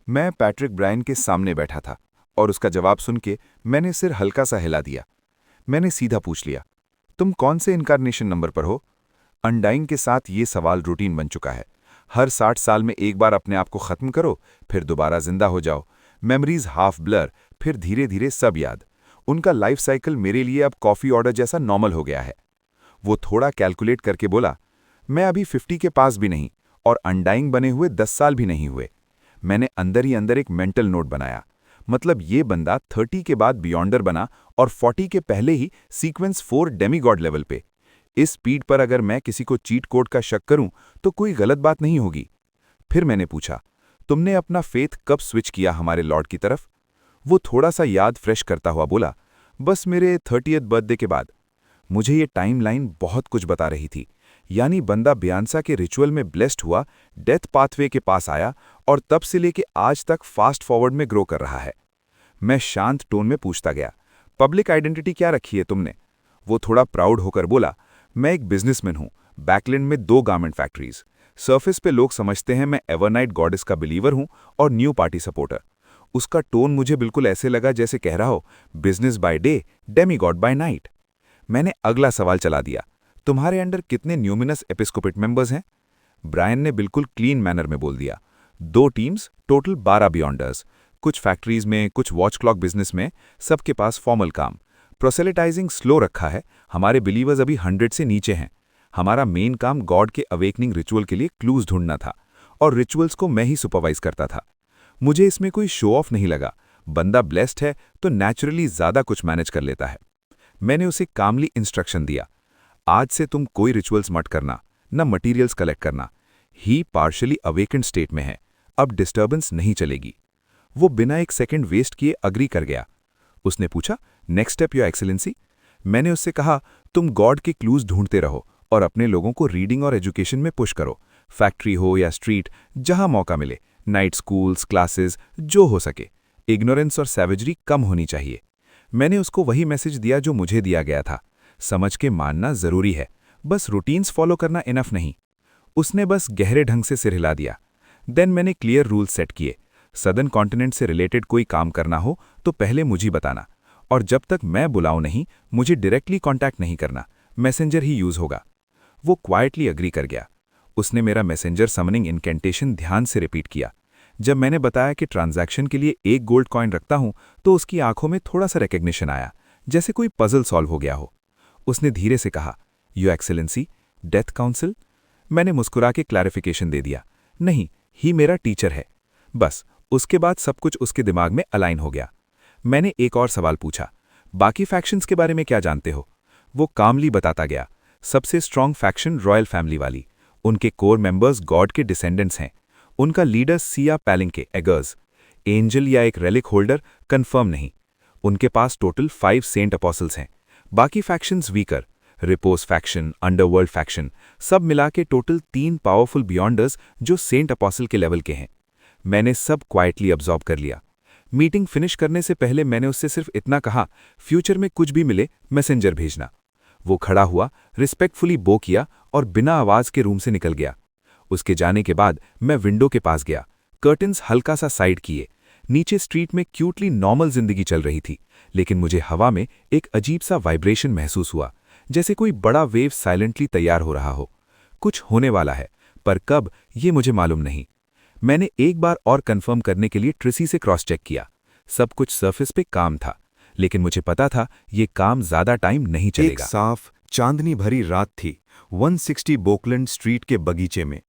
मैं Patrick Brian के सामने बैठा था और उसका जवाब सुन के मैंने सिर हल्का सा हिला दिया। मैंने सीधा पूछ लिया, तुम कौन से इनकारनेशन नंबर पर हो? अनडाइंग के साथ ये सवाल रूटीन बन चुका है। हर 60 साल में एक बार अपने आप को खत्म करो, फिर दोबारा जिंदा हो जाओ। मेमोरीज हाफ ब्लर, फिर धीरे धीरे सब याद। उनका लाइफ साइकिल मेरे लिए अब कॉफी ऑर्डर जैसा नॉर्मल हो गया है। वो थोड़ा कैलकुलेट करके बोला, मैं अभी 50 के पास भी नहीं और अनडाइंग बने हुए 10 साल भी नहीं हुए। मैंने अंदर ही अंदर एक मेंटल नोट बनाया। मतलब ये बंदा 30 के बाद बियॉन्डर बना और 40 के पहले ही सीक्वेंस 4 डेमीगॉड लेवल पे। इस स्पीड पर अगर मैं किसी को चीट कोड का शक करूं तो कोई गलत बात नहीं होगी। फिर मैंने पूछा, तुमने अपना फेथ कब स्विच किया हमारे लॉर्ड की तरफ? वो थोड़ा सा याद फ्रेश करता हुआ बोला, बस मेरे 30th बर्थडे के बाद। मुझे ये टाइमलाइन बहुत कुछ बता रही थी। यानी बंदा बियांसा के रिचुअल में ब्लेस्ड हुआ, डेथ पाथवे के पास आया और तब से लेके आज तक फास्ट फॉरवर्ड में ग्रो कर रहा है। मैं शांत टोन में पूछता गया, पब्लिक आइडेंटिटी क्या रखी है तुमने? वो थोड़ा प्राउड होकर बोला, मैं एक बिजनेसमैन हूं, बैकलैंड में 2 गारमेंट फैक्ट्रीज। सरफेस पे लोग समझते हैं मैं एवरनाइट गॉडेस का बिलीवर हूं और न्यू पार्टी सपोर्टर। उसका टोन मुझे बिल्कुल ऐसे लगा जैसे कह रहा हो, business by day, demi god by night. मैंने अगला सवाल चला दिया, तुम्हारे अंडर कितने न्यूमिनस एपिस्कोपेट मेंबर्स हैं? ब्रायन ने बिल्कुल क्लीन मैनर में बोल दिया, 2 टीम्स, टोटल 12 बियॉन्डर्स। कुछ फैक्ट्रीज में, कुछ वॉच क्लॉक बिजनेस में, सबके पास फॉर्मल काम। प्रोसेलिटाइजिंग स्लो रखा है, हमारे बिलीवर्स अभी 100 से नीचे हैं। हमारा मेन काम गॉड के अवेकनिंग रिचुअल के लिए क्लूज ढूंढना था और रिचुअल्स को मैं ही सुपरवाइज करता था। मुझे इसमें कोई शो ऑफ नहीं लगा। बंदा ब्लेस्ड है तो नेचुरली ज्यादा कुछ मैनेज कर लेता है। मैंने उसे कामली इंस्ट्रक्शन दिया, आज से तुम कोई रिचुअल्स मत करना, न मटीरियल्स कलेक्ट करना। ही पार्शली अवेकेंड स्टेट में है, अब डिस्टर्बेंस नहीं चलेगी। वो बिना एक सेकंड वेस्ट किए अग्री कर गया। उसने पूछा, नेक्स्ट स्टेप योर एक्सीलेंसी? मैंने उससे कहा, तुम गॉड के क्लूज ढूंढते रहो और अपने लोगों को रीडिंग और एजुकेशन में पुश करो। फैक्ट्री हो या स्ट्रीट, जहां मौका मिले, नाइट स्कूल्स, क्लासेस, जो हो सके। इग्नोरेंस और सैवेजरी कम होनी चाहिए। मैंने उसको वही मैसेज दिया जो मुझे दिया गया था, समझ के मानना जरूरी है, बस रूटीन्स फॉलो करना इनफ नहीं। उसने बस गहरे ढंग से सिर हिला दिया। देन मैंने क्लियर रूल्स सेट किए, सदर्न कॉन्टिनेंट से रिलेटेड कोई काम करना हो तो पहले मुझे बताना, और जब तक मैं बुलाऊं नहीं, मुझे डायरेक्टली कांटेक्ट नहीं करना, मैसेंजर ही यूज होगा। वो क्वाइटली अग्री कर गया। उसने मेरा मैसेंजर समनिंग इनकेंटेशन ध्यान से रिपीट किया। जब मैंने बताया कि ट्रांजैक्शन के लिए 1 गोल्ड कॉइन रखता हूं, तो उसकी आंखों में थोड़ा सा रिकग्निशन आया, जैसे कोई पजल सॉल्व हो गया हो। उसने धीरे से कहा, यो एक्सेलेंसी, डेथ काउंसिल? मैंने मुस्कुरा के क्लैरिफिकेशन दे दिया, नहीं, ही मेरा टीचर है। बस उसके बाद सब कुछ उसके दिमाग में अलाइन हो गया। मैंने एक और सवाल पूछा, बाकी फैक्शंस के बारे में क्या जानते हो? वो कामली बताता गया, सबसे स्ट्रांग फैक्शन रॉयल फैमिली वाली। उनके कोर मेंबर्स गॉड के डिसेंडेंट्स हैं। उनका लीडर सिया पैलिंके एगर्स। एंजल या एक रेलिक होल्डर कंफर्म नहीं। उनके पास टोटल 5 सेंट अपॉसल्स हैं। बाकी factions weaker, repose faction, underworld faction, सब मिला के टोटल 3 पावरफुल बियॉन्डर्स जो सेंट अपॉसल के लेवल के हैं। मैंने सब क्वाइटली अब्जॉर्ब कर लिया। मीटिंग फिनिश करने से पहले मैंने उससे सिर्फ इतना कहा, फ्यूचर में कुछ भी मिले मैसेंजर भेजना। वो खड़ा हुआ, रिस्पेक्टफुली बो किया और बिना आवाज के रूम से निकल गया। उसके जाने के बाद मैं विंडो के पास गया, कर्टन्स हल्का सा साइड किए। नीचे स्ट्रीट में क्यूटली नॉर्मल जिंदगी चल रही थी, लेकिन मुझे हवा में एक अजीब सा वाइब्रेशन महसूस हुआ, जैसे कोई बड़ा वेव साइलेंटली तैयार हो रहा हो। कुछ होने वाला है, पर कब ये मुझे मालूम नहीं। मैंने एक बार और कंफर्म करने के लिए ट्रिसी से क्रॉस चेक किया। सब कुछ सरफेस पे काम था, लेकिन मुझे पता था ये काम ज्यादा टाइम नहीं चलेगा। एक साफ चांदनी भरी रात थी 160 बोकलैंड स्ट्रीट के बगीचे में।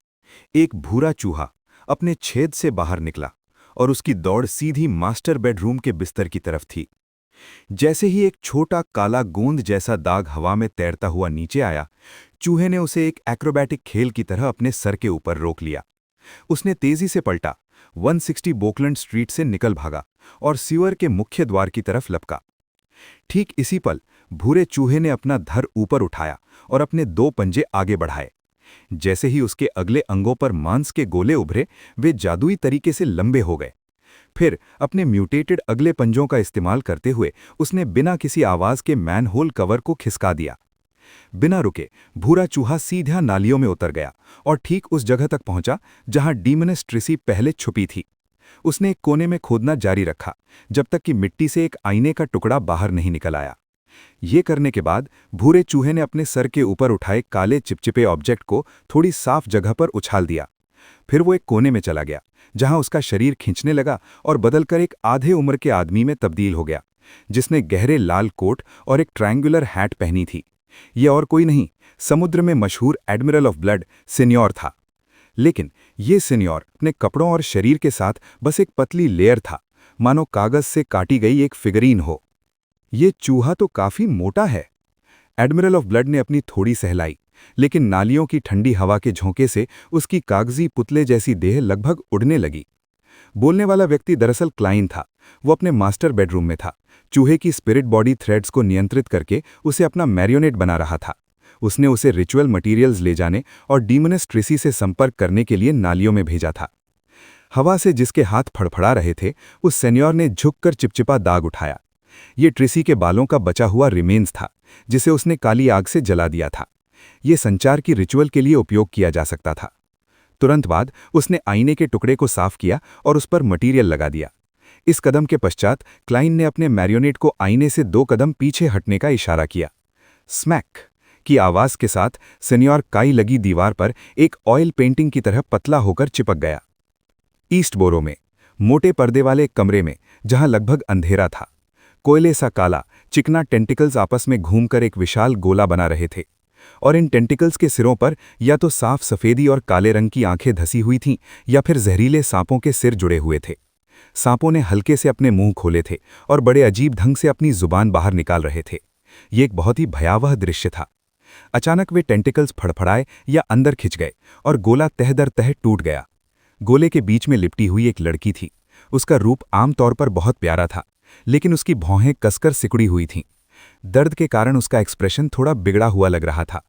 एक भूरा चूहा अपने छेद से बाहर निकला और उसकी दौड़ सीधी मास्टर बेडरूम के बिस्तर की तरफ थी। जैसे ही एक छोटा काला गोंद जैसा दाग हवा में तैरता हुआ नीचे आया, चूहे ने उसे एक एक्रोबैटिक खेल की तरह अपने सर के ऊपर रोक लिया। उसने तेजी से पलटा, 160 बोकलैंड स्ट्रीट से निकल भागा और सीवर के मुख्य द्वार की तरफ लपका। ठीक इसी पल भूरे चूहे ने अपना धर ऊपर उठाया और अपने 2 पंजे आगे बढ़ाए। जैसे ही उसके अगले अंगों पर मांस के गोले उभरे, वे जादुई तरीके से लंबे हो गए। फिर अपने म्यूटेटेड अगले पंजों का इस्तेमाल करते हुए उसने बिना किसी आवाज के मैनहोल कवर को खिसका दिया। बिना रुके भूरा चूहा सीधा नालियों में उतर गया और ठीक उस जगह तक पहुंचा जहां डीमनस ट्रिसी पहले छुपी थी। उसने एक कोने में खोदना जारी रखा जब तक कि मिट्टी से एक आईने का टुकड़ा बाहर नहीं निकल आया। ये करने के बाद भूरे चूहे ने अपने सर के ऊपर उठाए काले चिपचिपे ऑब्जेक्ट को थोड़ी साफ जगह पर उछाल दिया। फिर वो एक कोने में चला गया जहां उसका शरीर खींचने लगा और बदलकर एक आधे उम्र के आदमी में तब्दील हो गया, जिसने गहरे लाल कोट और एक ट्रायंगुलर हैट पहनी थी। ये और कोई नहीं, समुद्र में मशहूर एडमिरल ऑफ ब्लड सिन्योर था। लेकिन ये सिन्योर अपने कपड़ों और शरीर के साथ बस एक पतली लेयर था, मानो कागज से काटी गई एक फिगरीन हो। ये चूहा तो काफी मोटा है। एडमिरल ऑफ ब्लड ने अपनी थोड़ी सहलाई, लेकिन नालियों की ठंडी हवा के झोंके से उसकी कागजी पुतले जैसी देह लगभग उड़ने लगी। बोलने वाला व्यक्ति दरअसल क्लाइन था। वो अपने मास्टर बेडरूम में था, चूहे की स्पिरिट बॉडी थ्रेड्स को नियंत्रित करके उसे अपना मैरियोनेट बना रहा था। उसने उसे रिचुअल मटीरियल्स ले जाने और डीमनस ट्रिसी से संपर्क करने के लिए नालियों में भेजा था। हवा से जिसके हाथ फड़फड़ा रहे थे, उस सेन्योर ने झुककर चिपचिपा दाग उठाया। ये ट्रिसी के बालों का बचा हुआ रिमेन्स था, जिसे उसने काली आग से जला दिया था। ये संचार की रिचुअल के लिए उपयोग किया जा सकता था। तुरंत बाद उसने आईने के टुकड़े को साफ किया और उस पर मटीरियल लगा दिया। इस कदम के पश्चात क्लाइन ने अपने मैरियोनेट को आईने से 2 कदम पीछे हटने का इशारा किया। स्मैक की आवाज के साथ सेन्योर काई लगी दीवार पर एक ऑयल पेंटिंग की तरह पतला होकर चिपक गया। ईस्ट बोरो में मोटे पर्दे वाले एक कमरे में, जहां लगभग अंधेरा था, कोयले सा काला चिकना टेंटिकल्स आपस में घूमकर एक विशाल गोला बना रहे थे, और इन टेंटिकल्स के सिरों पर या तो साफ सफेदी और काले रंग की आंखें धसी हुई थीं या फिर जहरीले सांपों के सिर जुड़े हुए थे। सांपों ने हल्के से अपने मुंह खोले थे और बड़े अजीब ढंग से अपनी जुबान बाहर निकाल रहे थे। ये एक बहुत ही भयावह दृश्य था। अचानक वे टेंटिकल्स फड़फड़ाए या अंदर खिंच गए और गोला तह दर तह टूट गया। गोले के बीच में लिपटी हुई एक लड़की थी। उसका रूप आमतौर पर बहुत प्यारा था, लेकिन उसकी भौहें कसकर सिकुड़ी हुई थीं। दर्द के कारण उसका एक्सप्रेशन थोड़ा बिगड़ा हुआ लग रहा था,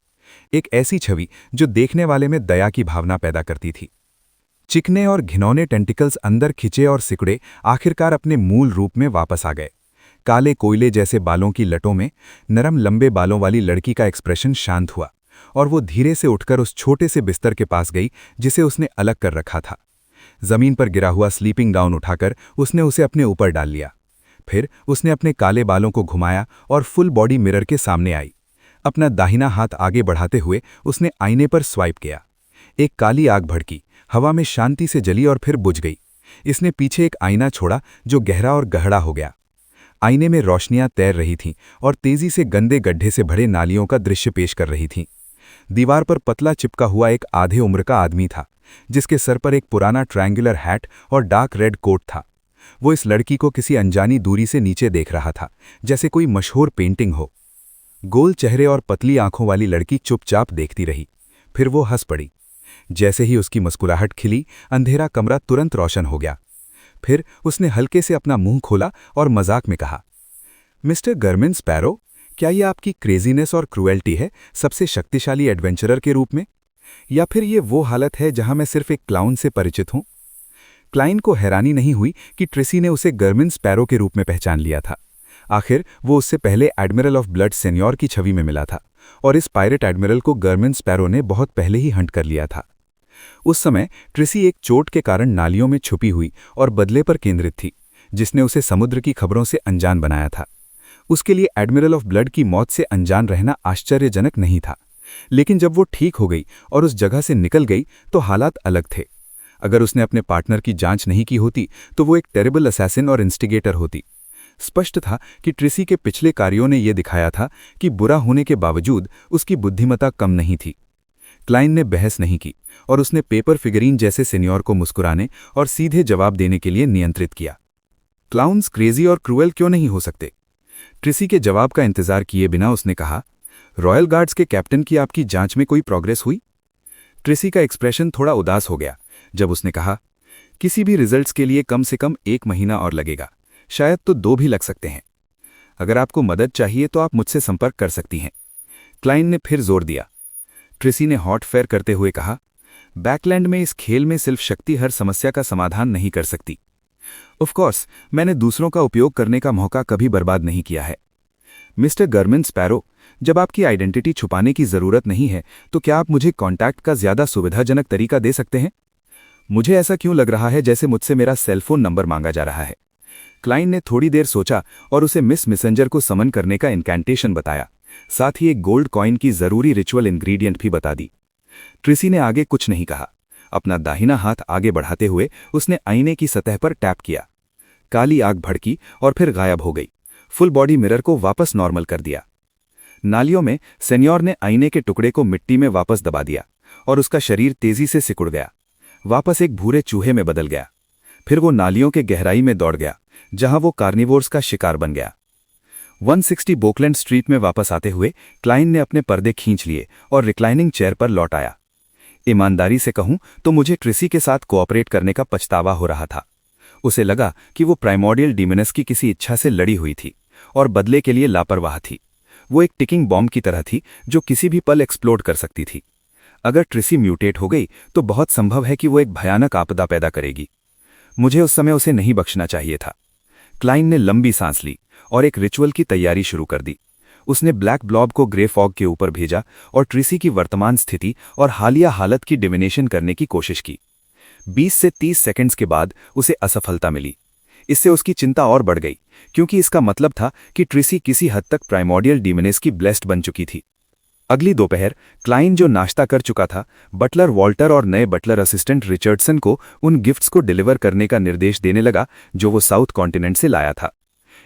एक ऐसी छवि जो देखने वाले में दया की भावना पैदा करती थी। चिकने और घिनौने टेंटिकल्स अंदर खिंचे और सिकुड़े आखिरकार अपने मूल रूप में वापस आ गए। काले कोयले जैसे बालों की लटों में नरम लंबे बालों वाली लड़की का एक्सप्रेशन शांत हुआ और वो धीरे से उठकर उस छोटे से बिस्तर के पास गई जिसे उसने अलग कर रखा था। जमीन पर गिरा हुआ स्लीपिंग गाउन उठाकर उसने उसे अपने ऊपर डाल लिया। फिर उसने अपने काले बालों को घुमाया और फुल बॉडी मिरर के सामने आई। अपना दाहिना हाथ आगे बढ़ाते हुए उसने आईने पर स्वाइप किया। एक काली आग भड़की, हवा में शांति से जली और फिर बुझ गई। इसने पीछे एक आईना छोड़ा जो गहरा और गहरा हो गया। आईने में रोशनियां तैर रही थीं और तेजी से गंदे गड्ढे से भरे नालियों का दृश्य पेश कर रही थीं। दीवार पर पतला चिपका हुआ एक आधे उम्र का आदमी था, जिसके सर पर एक पुराना ट्रायंगुलर हैट और डार्क रेड कोट था। वो इस लड़की को किसी अनजानी दूरी से नीचे देख रहा था, जैसे कोई मशहूर पेंटिंग हो। गोल चेहरे और पतली आंखों वाली लड़की चुपचाप देखती रही। फिर वो हंस पड़ी। जैसे ही उसकी मुस्कुराहट खिली, अंधेरा कमरा तुरंत रोशन हो गया। फिर उसने हल्के से अपना मुंह खोला और मजाक में कहा, मिस्टर गर्मिन स्पैरो, क्या ये आपकी क्रेजीनेस और क्रूएल्टी है सबसे शक्तिशाली एडवेंचरर के रूप में, या फिर ये वो हालत है जहां मैं सिर्फ एक क्लाउन से परिचित हूं? क्लाइन को हैरानी नहीं हुई कि ट्रिसी ने उसे गर्मिन स्पैरो के रूप में पहचान लिया था। आखिर वो उससे पहले एडमिरल ऑफ ब्लड सेन्योर की छवि में मिला था, और इस पायरेट एडमिरल को गर्मिन स्पैरो ने बहुत पहले ही हंट कर लिया था। उस समय ट्रिसी एक चोट के कारण नालियों में छुपी हुई और बदले पर केंद्रित थी, जिसने उसे समुद्र की खबरों से अनजान बनाया था। उसके लिए एडमिरल ऑफ ब्लड की मौत से अनजान रहना आश्चर्यजनक नहीं था, लेकिन जब वो ठीक हो गई और उस जगह से निकल गई तो हालात अलग थे। अगर उसने अपने पार्टनर की जांच नहीं की होती तो वो एक टेरिबल असैसिन और इंस्टिगेटर होती। स्पष्ट था कि ट्रिसी के पिछले कार्यों ने यह दिखाया था कि बुरा होने के बावजूद उसकी बुद्धिमत्ता कम नहीं थी। क्लाइन ने बहस नहीं की और उसने पेपर फिगरीन जैसे सीनियर को मुस्कुराने और सीधे जवाब देने के लिए नियंत्रित किया। क्लाउन्स क्रेजी और क्रूएल क्यों नहीं हो सकते? ट्रिसी के जवाब का इंतजार किए बिना उसने कहा, रॉयल गार्ड्स के कैप्टन की आपकी जांच में कोई प्रोग्रेस हुई? ट्रिसी का एक्सप्रेशन थोड़ा उदास हो गया जब उसने कहा, किसी भी रिजल्ट्स के लिए कम से कम 1 महीना और लगेगा, शायद तो 2 भी लग सकते हैं। अगर आपको मदद चाहिए तो आप मुझसे संपर्क कर सकती हैं। क्लाइन ने फिर जोर दिया। ट्रिसी ने हॉट फेयर करते हुए कहा, बैकलैंड में इस खेल में सिर्फ शक्ति हर समस्या का समाधान नहीं कर सकती। ऑफ कोर्स, मैंने दूसरों का उपयोग करने का मौका कभी बर्बाद नहीं किया है। मिस्टर गर्मिन स्पैरो, जब आपकी आइडेंटिटी छुपाने की जरूरत नहीं है तो क्या आप मुझे कॉन्टैक्ट का ज्यादा सुविधाजनक तरीका दे सकते हैं? मुझे ऐसा क्यों लग रहा है जैसे मुझसे मेरा सेलफोन नंबर मांगा जा रहा है। क्लाइन ने थोड़ी देर सोचा और उसे मिस मैसेंजर को समन करने का इनकैंटेशन बताया, साथ ही एक गोल्ड कॉइन की जरूरी रिचुअल इंग्रेडिएंट भी बता दी। ट्रिसी ने आगे कुछ नहीं कहा। अपना दाहिना हाथ आगे बढ़ाते हुए उसने आईने की सतह पर टैप किया। काली आग भड़की और फिर गायब हो गई। फुल बॉडी मिरर को वापस नॉर्मल कर दिया। नालियों में सेन्योर ने आईने के टुकड़े को मिट्टी में वापस दबा दिया और उसका शरीर तेजी से सिकुड़ गया, वापस एक भूरे चूहे में बदल गया। फिर वो नालियों के गहराई में दौड़ गया, जहां वो कार्निवोर्स का शिकार बन गया। 160 बोकलैंड स्ट्रीट में वापस आते हुए क्लाइन ने अपने पर्दे खींच लिए और रिक्लाइनिंग चेयर पर लौट आया। ईमानदारी से कहूं तो मुझे ट्रिसी के साथ कोऑपरेट करने का पछतावा हो रहा था। उसे लगा कि वो प्राइमोर्डियल डिमोनस की किसी इच्छा से लड़ी हुई थी और बदले के लिए लापरवाह थी। वो एक टिकिंग बॉम्ब की तरह थी जो किसी भी पल एक्सप्लोड कर सकती थी। अगर ट्रिसी म्यूटेट हो गई तो बहुत संभव है कि वो एक भयानक आपदा पैदा करेगी। मुझे उस समय उसे नहीं बख्शना चाहिए था। क्लाइन ने लंबी सांस ली और एक रिचुअल की तैयारी शुरू कर दी। उसने ब्लैक ब्लॉब को ग्रे फॉग के ऊपर भेजा और ट्रिसी की वर्तमान स्थिति और हालिया हालत की डिविनेशन करने की कोशिश की। 20 से 30 सेकंड्स के बाद उसे असफलता मिली। इससे उसकी चिंता और बढ़ गई, क्योंकि इसका मतलब था कि ट्रिसी किसी हद तक प्राइमोर्डियल डिमोनस की ब्लेस्ड बन चुकी थी। अगली दोपहर क्लाइन, जो नाश्ता कर चुका था, बटलर वॉल्टर और नए बटलर असिस्टेंट रिचर्डसन को उन गिफ्ट्स को डिलीवर करने का निर्देश देने लगा जो वो साउथ कॉन्टिनेंट से लाया था।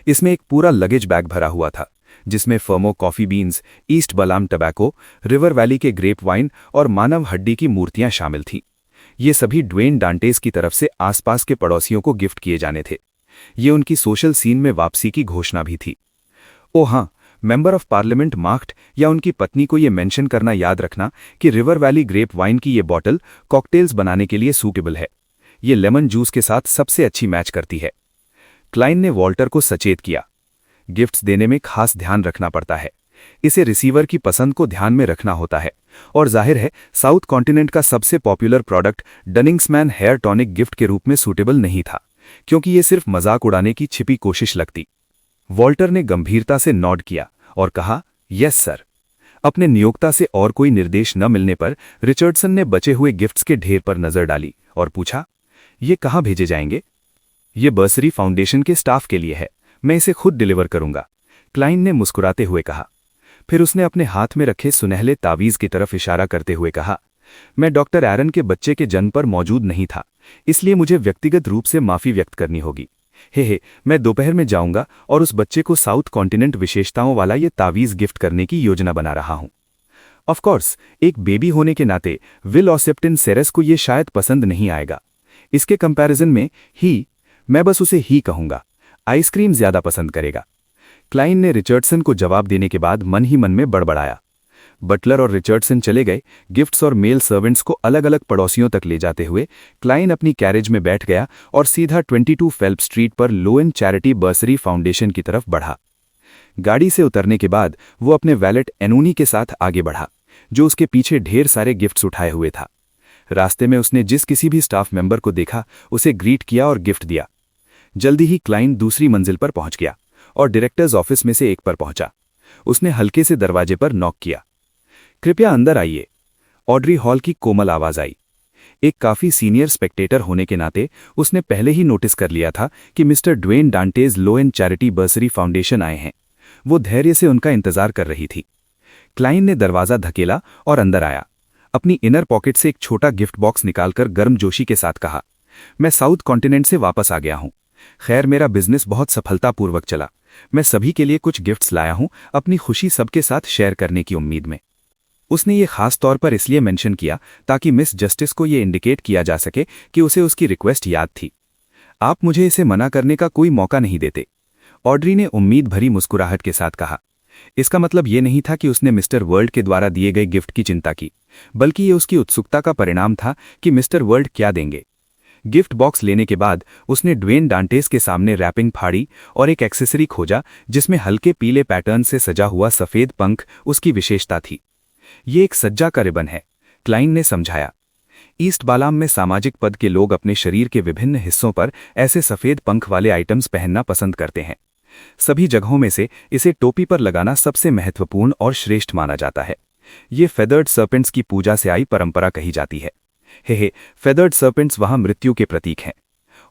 इसमें एक पूरा लगेज बैग भरा हुआ था, जिसमें फर्मो कॉफी बीन्स, ईस्ट बलाम टबैको, रिवर वैली के ग्रेप वाइन और मानव हड्डी की मूर्तियां शामिल थीं। ये सभी ड्वेन डांटेस की तरफ से आसपास के पड़ोसियों को गिफ्ट किए जाने थे। ये उनकी सोशल सीन में वापसी की घोषणा भी थी। ओ हाँ, मेंबर ऑफ पार्लियामेंट मार्क्ट या उनकी पत्नी को ये मेंशन करना याद रखना कि रिवर वैली ग्रेप वाइन की ये बॉटल कॉकटेल्स बनाने के लिए सूटेबल है। ये लेमन जूस के साथ सबसे अच्छी मैच करती है। क्लाइन ने वॉल्टर को सचेत किया, गिफ्ट्स देने में खास ध्यान रखना पड़ता है। इसे रिसीवर की पसंद को ध्यान में रखना होता है, और जाहिर है साउथ कॉन्टिनेंट का सबसे पॉपुलर प्रोडक्ट डनिंग्समैन हेयर टॉनिक गिफ्ट के रूप में सूटेबल नहीं था, क्योंकि ये सिर्फ मजाक उड़ाने की छिपी कोशिश लगती। वॉल्टर ने गंभीरता से नॉड किया और कहा, यस सर। अपने नियोक्ता से और कोई निर्देश न मिलने पर रिचर्डसन ने बचे हुए गिफ्ट्स के ढेर पर नजर डाली और पूछा, ये कहाँ भेजे जाएंगे? ये बर्सरी फाउंडेशन के स्टाफ के लिए है, मैं इसे खुद डिलीवर करूंगा, क्लाइन ने मुस्कुराते हुए कहा। फिर उसने अपने हाथ में रखे सुनहले तावीज की तरफ इशारा करते हुए कहा, मैं डॉक्टर एरन के बच्चे के जन्म पर मौजूद नहीं था, इसलिए मुझे व्यक्तिगत रूप से माफी व्यक्त करनी होगी। हे, मैं दोपहर में जाऊंगा और उस बच्चे को साउथ कॉन्टिनेंट विशेषताओं वाला ये तावीज गिफ्ट करने की योजना बना रहा हूं। ऑफ कोर्स, एक बेबी होने के नाते विल ऑसेप्टिन सेरेस को ये शायद पसंद नहीं आएगा। इसके कंपैरिजन में ही, मैं बस उसे ही कहूंगा, आइसक्रीम ज्यादा पसंद करेगा। क्लाइन ने रिचर्डसन को जवाब देने के बाद मन ही मन में बड़बड़ाया। बटलर और रिचर्डसन चले गए। गिफ्ट्स और मेल सर्वेंट्स को अलग अलग पड़ोसियों तक ले जाते हुए क्लाइन अपनी कैरेज में बैठ गया और सीधा 22 फेल्प स्ट्रीट पर लोएन चैरिटी बर्सरी फाउंडेशन की तरफ बढ़ा। गाड़ी से उतरने के बाद वो अपने वैलेट एनोनी के साथ आगे बढ़ा, जो उसके पीछे ढेर सारे गिफ्ट्स उठाए हुए था। रास्ते में उसने जिस किसी भी स्टाफ मेंबर को देखा उसे ग्रीट किया और गिफ्ट दिया। जल्दी ही क्लाइन दूसरी मंजिल पर पहुंच गया और डायरेक्टर्स ऑफिस में से एक पर पहुंचा। उसने हल्के से दरवाजे पर नॉक किया। कृपया अंदर आइए, ऑड्री हॉल की कोमल आवाज आई। एक काफी सीनियर स्पेक्टेटर होने के नाते उसने पहले ही नोटिस कर लिया था कि मिस्टर ड्वेन डांटेज लोएन चैरिटी बर्सरी फाउंडेशन आए हैं। वो धैर्य से उनका इंतजार कर रही थी। क्लाइन ने दरवाजा धकेला और अंदर आया। अपनी इनर पॉकेट से एक छोटा गिफ्ट बॉक्स निकालकर गर्मजोशी के साथ कहा, मैं साउथ कॉन्टिनेंट से वापस आ गया हूं। खैर, मेरा बिजनेस बहुत सफलतापूर्वक चला। मैं सभी के लिए कुछ गिफ्ट्स लाया हूं, अपनी खुशी सबके साथ शेयर करने की उम्मीद में। उसने ये खास तौर पर इसलिए मेंशन किया ताकि मिस जस्टिस को ये इंडिकेट किया जा सके कि उसे उसकी रिक्वेस्ट याद थी। आप मुझे इसे मना करने का कोई मौका नहीं देते, ऑड्री ने उम्मीद भरी मुस्कुराहट के साथ कहा। इसका मतलब ये नहीं था कि उसने मिस्टर वर्ल्ड के द्वारा दिए गए गिफ्ट की चिंता की, बल्कि ये उसकी उत्सुकता का परिणाम था कि मिस्टर वर्ल्ड क्या देंगे। गिफ्ट बॉक्स लेने के बाद उसने ड्वेन डांटेस के सामने रैपिंग फाड़ी और एक एक्सेसरी खोजा जिसमें हल्के पीले पैटर्न से सजा हुआ सफेद पंख उसकी विशेषता थी। ये एक सज्जा का रिबन है, क्लाइन ने समझाया। ईस्ट बालाम में सामाजिक पद के लोग अपने शरीर के विभिन्न हिस्सों पर ऐसे सफेद पंख वाले आइटम्स पहनना पसंद करते हैं। सभी जगहों में से इसे टोपी पर लगाना सबसे महत्वपूर्ण और श्रेष्ठ माना जाता है। ये फेदर्ड सर्पेंट्स की पूजा से आई परंपरा कही जाती है। हे फेदर्ड सर्पेंट्स वहां मृत्यु के प्रतीक हैं।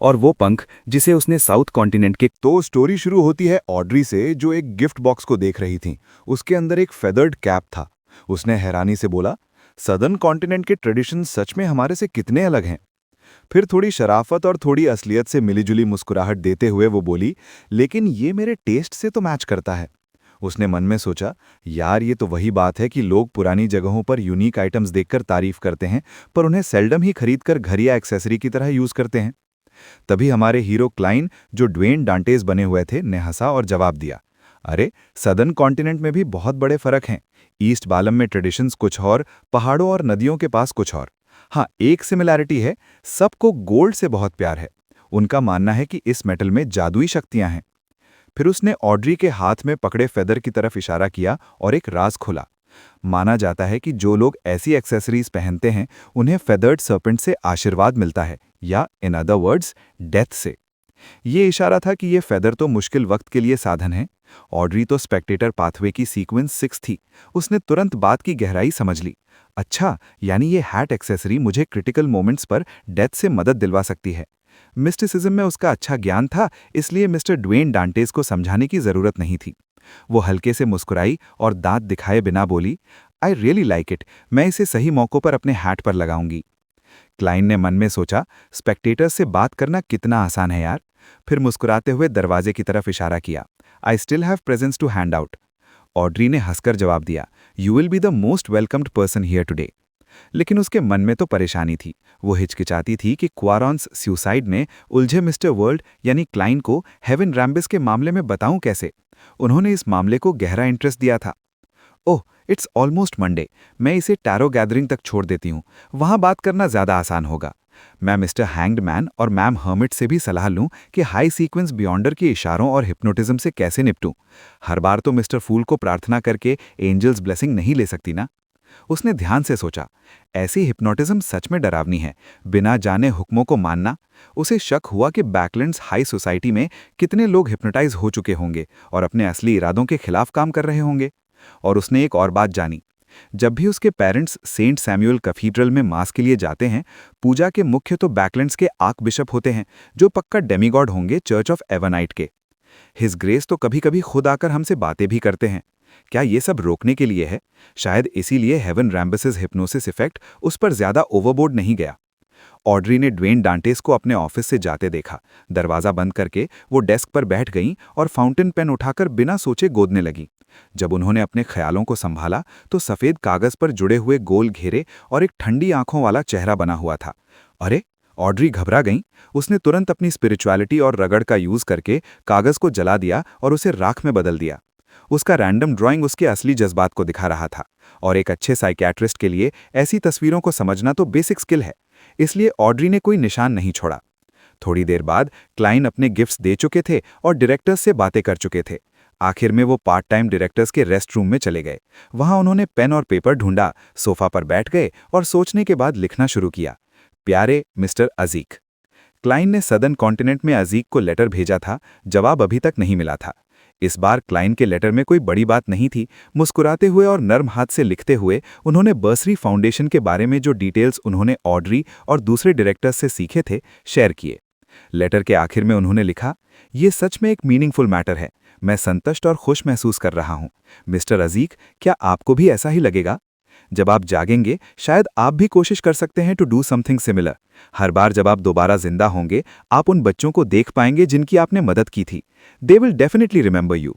और वो पंख जिसे उसने साउथ कॉन्टिनेंट के तो स्टोरी शुरू होती है ऑड्री से, जो एक गिफ्ट बॉक्स को देख रही थी। उसके अंदर एक फेदर्ड कैप था। उसने हैरानी से बोला, सदर्न कॉन्टिनेंट के ट्रेडिशन सच में हमारे से कितने अलग हैं। फिर थोड़ी शराफत और थोड़ी असलियत से मिलीजुली मुस्कुराहट देते हुए वो बोली, लेकिन ये मेरे टेस्ट से तो मैच करता है। उसने मन में सोचा, यार ये तो वही बात है कि लोग पुरानी जगहों पर यूनिक आइटम्स देखकर तारीफ करते हैं, पर उन्हें सेल्डम ही खरीदकर घर या एक्सेसरी की तरह यूज करते हैं। तभी हमारे हीरो क्लाइन, जो ड्वेन डांटेस बने हुए थे, ने हंसा और जवाब दिया, अरे सदर्न कॉन्टिनेंट में भी बहुत बड़े फर्क हैं। ईस्ट बालम में ट्रेडिशंस कुछ और, पहाड़ों और नदियों के पास कुछ और। हाँ, एक सिमिलैरिटी है, सबको गोल्ड से बहुत प्यार है। उनका मानना है कि इस मेटल में जादुई शक्तियां हैं। फिर उसने ऑड्री के हाथ में पकड़े फेदर की तरफ इशारा किया और एक राज खोला। माना जाता है कि जो लोग ऐसी एक्सेसरीज पहनते हैं, उन्हें फेदर्ड सर्पेंट से आशीर्वाद मिलता है, या इन अदर वर्ड्स डेथ से। ये इशारा था कि ये फेदर तो मुश्किल वक्त के लिए साधन है। ऑड्री तो स्पेक्टेटर पाथवे की सीक्वेंस 6 थी। उसने तुरंत बात की गहराई समझ ली। अच्छा, यानी ये हैट एक्सेसरी मुझे क्रिटिकल मोमेंट्स पर डेथ से मदद दिलवा सकती है। मिस्टिसिज्म में उसका अच्छा ज्ञान था, इसलिए मिस्टर ड्वेन डांटेस को समझाने की जरूरत नहीं थी। वो हल्के से मुस्कुराई और दांत दिखाए बिना बोली, आई रियली लाइक इट, मैं इसे सही मौकों पर अपने हैट पर लगाऊंगी। क्लाइन ने मन में सोचा, स्पेक्टेटर्स से बात करना कितना आसान है यार। फिर मुस्कुराते हुए दरवाजे की तरफ इशारा किया, I still have presents to hand out. Audrey ने हंसकर जवाब दिया, you will be the most welcomed person here today. लेकिन उसके मन में तो परेशानी थी। वो हिचकिचाती थी कि क्वारॉन्स सुसाइड ने उलझे मिस्टर वर्ल्ड यानी क्लाइन को हेवन रैम्बिस के मामले में बताऊं कैसे। उन्होंने इस मामले को गहरा इंटरेस्ट दिया था। ओह, इट्स ऑलमोस्ट मंडे, मैं इसे टैरो गैदरिंग तक छोड़ देती हूँ, वहां बात करना ज्यादा आसान होगा। मैं मिस्टर हैंग्ड मैन और मैम हर्मिट से भी सलाह लूं कि हाई सीक्वेंस बियॉन्डर के इशारों और हिप्नोटिज्म से कैसे निपटूं। हर बार तो मिस्टर फूल को प्रार्थना करके एंजल्स ब्लेसिंग नहीं ले सकती ना। उसने ध्यान से सोचा, ऐसी हिप्नोटिज्म सच में डरावनी है, बिना जाने हुक्मों को मानना। उसे शक हुआ कि बैकलैंड्स हाई सोसाइटी में कितने लोग हिप्नोटाइज हो चुके होंगे और अपने असली इरादों के खिलाफ काम कर रहे होंगे। और उसने एक और बात जानी, जब भी उसके पेरेंट्स सेंट सैमुअल कैथीड्रल में मास के लिए जाते हैं, पूजा के मुख्य तो बैकलैंड्स के आर्क बिशप होते हैं, जो पक्का डेमीगॉड होंगे चर्च ऑफ एवनाइट के। हिज ग्रेस तो कभी कभी खुद आकर हमसे बातें भी करते हैं। क्या ये सब रोकने के लिए है? शायद इसीलिए हेवन रैम्बसेस हिप्नोसिस इफेक्ट उस पर ज्यादा ओवरबोर्ड नहीं गया। ऑड्री ने ड्वेन डांटेस को अपने ऑफिस से जाते देखा। दरवाजा बंद करके वो डेस्क पर बैठ गईं और फाउंटेन पेन उठाकर बिना सोचे गोदने लगी। जब उन्होंने अपने ख्यालों को संभाला तो सफेद कागज पर जुड़े हुए गोल घेरे और एक ठंडी आंखों वाला चेहरा बना हुआ था। अरे, ऑड्री घबरा गईं। उसने तुरंत अपनी स्पिरिचुअलिटी और रगड़ का यूज करके कागज को जला दिया और उसे राख में बदल दिया। उसका रैंडम ड्राइंग उसके असली जज्बात को दिखा रहा था, और एक अच्छे साइकियाट्रिस्ट के लिए ऐसी तस्वीरों को समझना तो बेसिक स्किल है। इसलिए ऑड्री ने कोई निशान नहीं छोड़ा। थोड़ी देर बाद क्लाइन अपने गिफ्ट्स दे चुके थे और डायरेक्टर्स से बातें कर चुके थे। आखिर में वो पार्ट टाइम डायरेक्टर्स के रेस्ट रूम में चले गए। वहां उन्होंने पेन और पेपर ढूंढा, सोफा पर बैठ गए और सोचने के बाद लिखना शुरू किया, प्यारे मिस्टर अजीक। क्लाइन ने सदर्न कॉन्टिनेंट में अजीक को लेटर भेजा था, जवाब अभी तक नहीं मिला था। इस बार क्लाइन के लेटर में कोई बड़ी बात नहीं थी। मुस्कुराते हुए और नर्म हाथ से लिखते हुए उन्होंने बर्सरी फाउंडेशन के बारे में जो डिटेल्स उन्होंने ऑड्री और दूसरे डायरेक्टर्स से सीखे थे शेयर किए। लेटर के आखिर में उन्होंने लिखा, ये सच में एक मीनिंगफुल मैटर है। मैं संतुष्ट और खुश महसूस कर रहा हूं। मिस्टर अजीक, क्या आपको भी ऐसा ही लगेगा? जब आप जागेंगे, शायद आप भी कोशिश कर सकते हैं टू डू समथिंग सिमिलर। हर बार जब आप दोबारा जिंदा होंगे, आप उन बच्चों को देख पाएंगे जिनकी आपने मदद की थी। They will definitely remember you.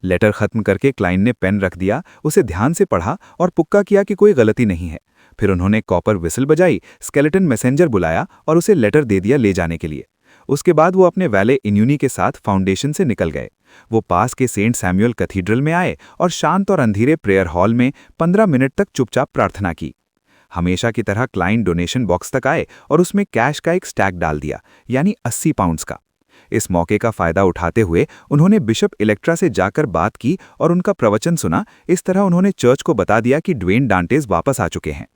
Letter खत्म करके क्लाइन ने पेन रख दिया, उसे ध्यान से पढ़ा और पुक्का किया कि कोई गलती नहीं है। फिर उन्होंने कॉपर विसल बजाई, स्केलेटन मैसेंजर बुलाया और उसे लेटर दे दिया ले जाने के लिए। उसके बाद वो अपने वैले इन्यूनी के साथ फाउंडेशन से निकल गए। वो पास के सेंट सैमुअल कैथीड्रल में आए और शांत और अंधेरे प्रेयर हॉल में 15 मिनट तक चुपचाप प्रार्थना की। हमेशा की तरह क्लाइन डोनेशन बॉक्स तक आए और उसमें कैश का एक स्टैक डाल दिया, यानी 80 पाउंड्स का। इस मौके का फायदा उठाते हुए उन्होंने बिशप इलेक्ट्रा से जाकर बात की और उनका प्रवचन सुना। इस तरह उन्होंने चर्च को बता दिया कि ड्वेन डांटेस वापस आ चुके हैं।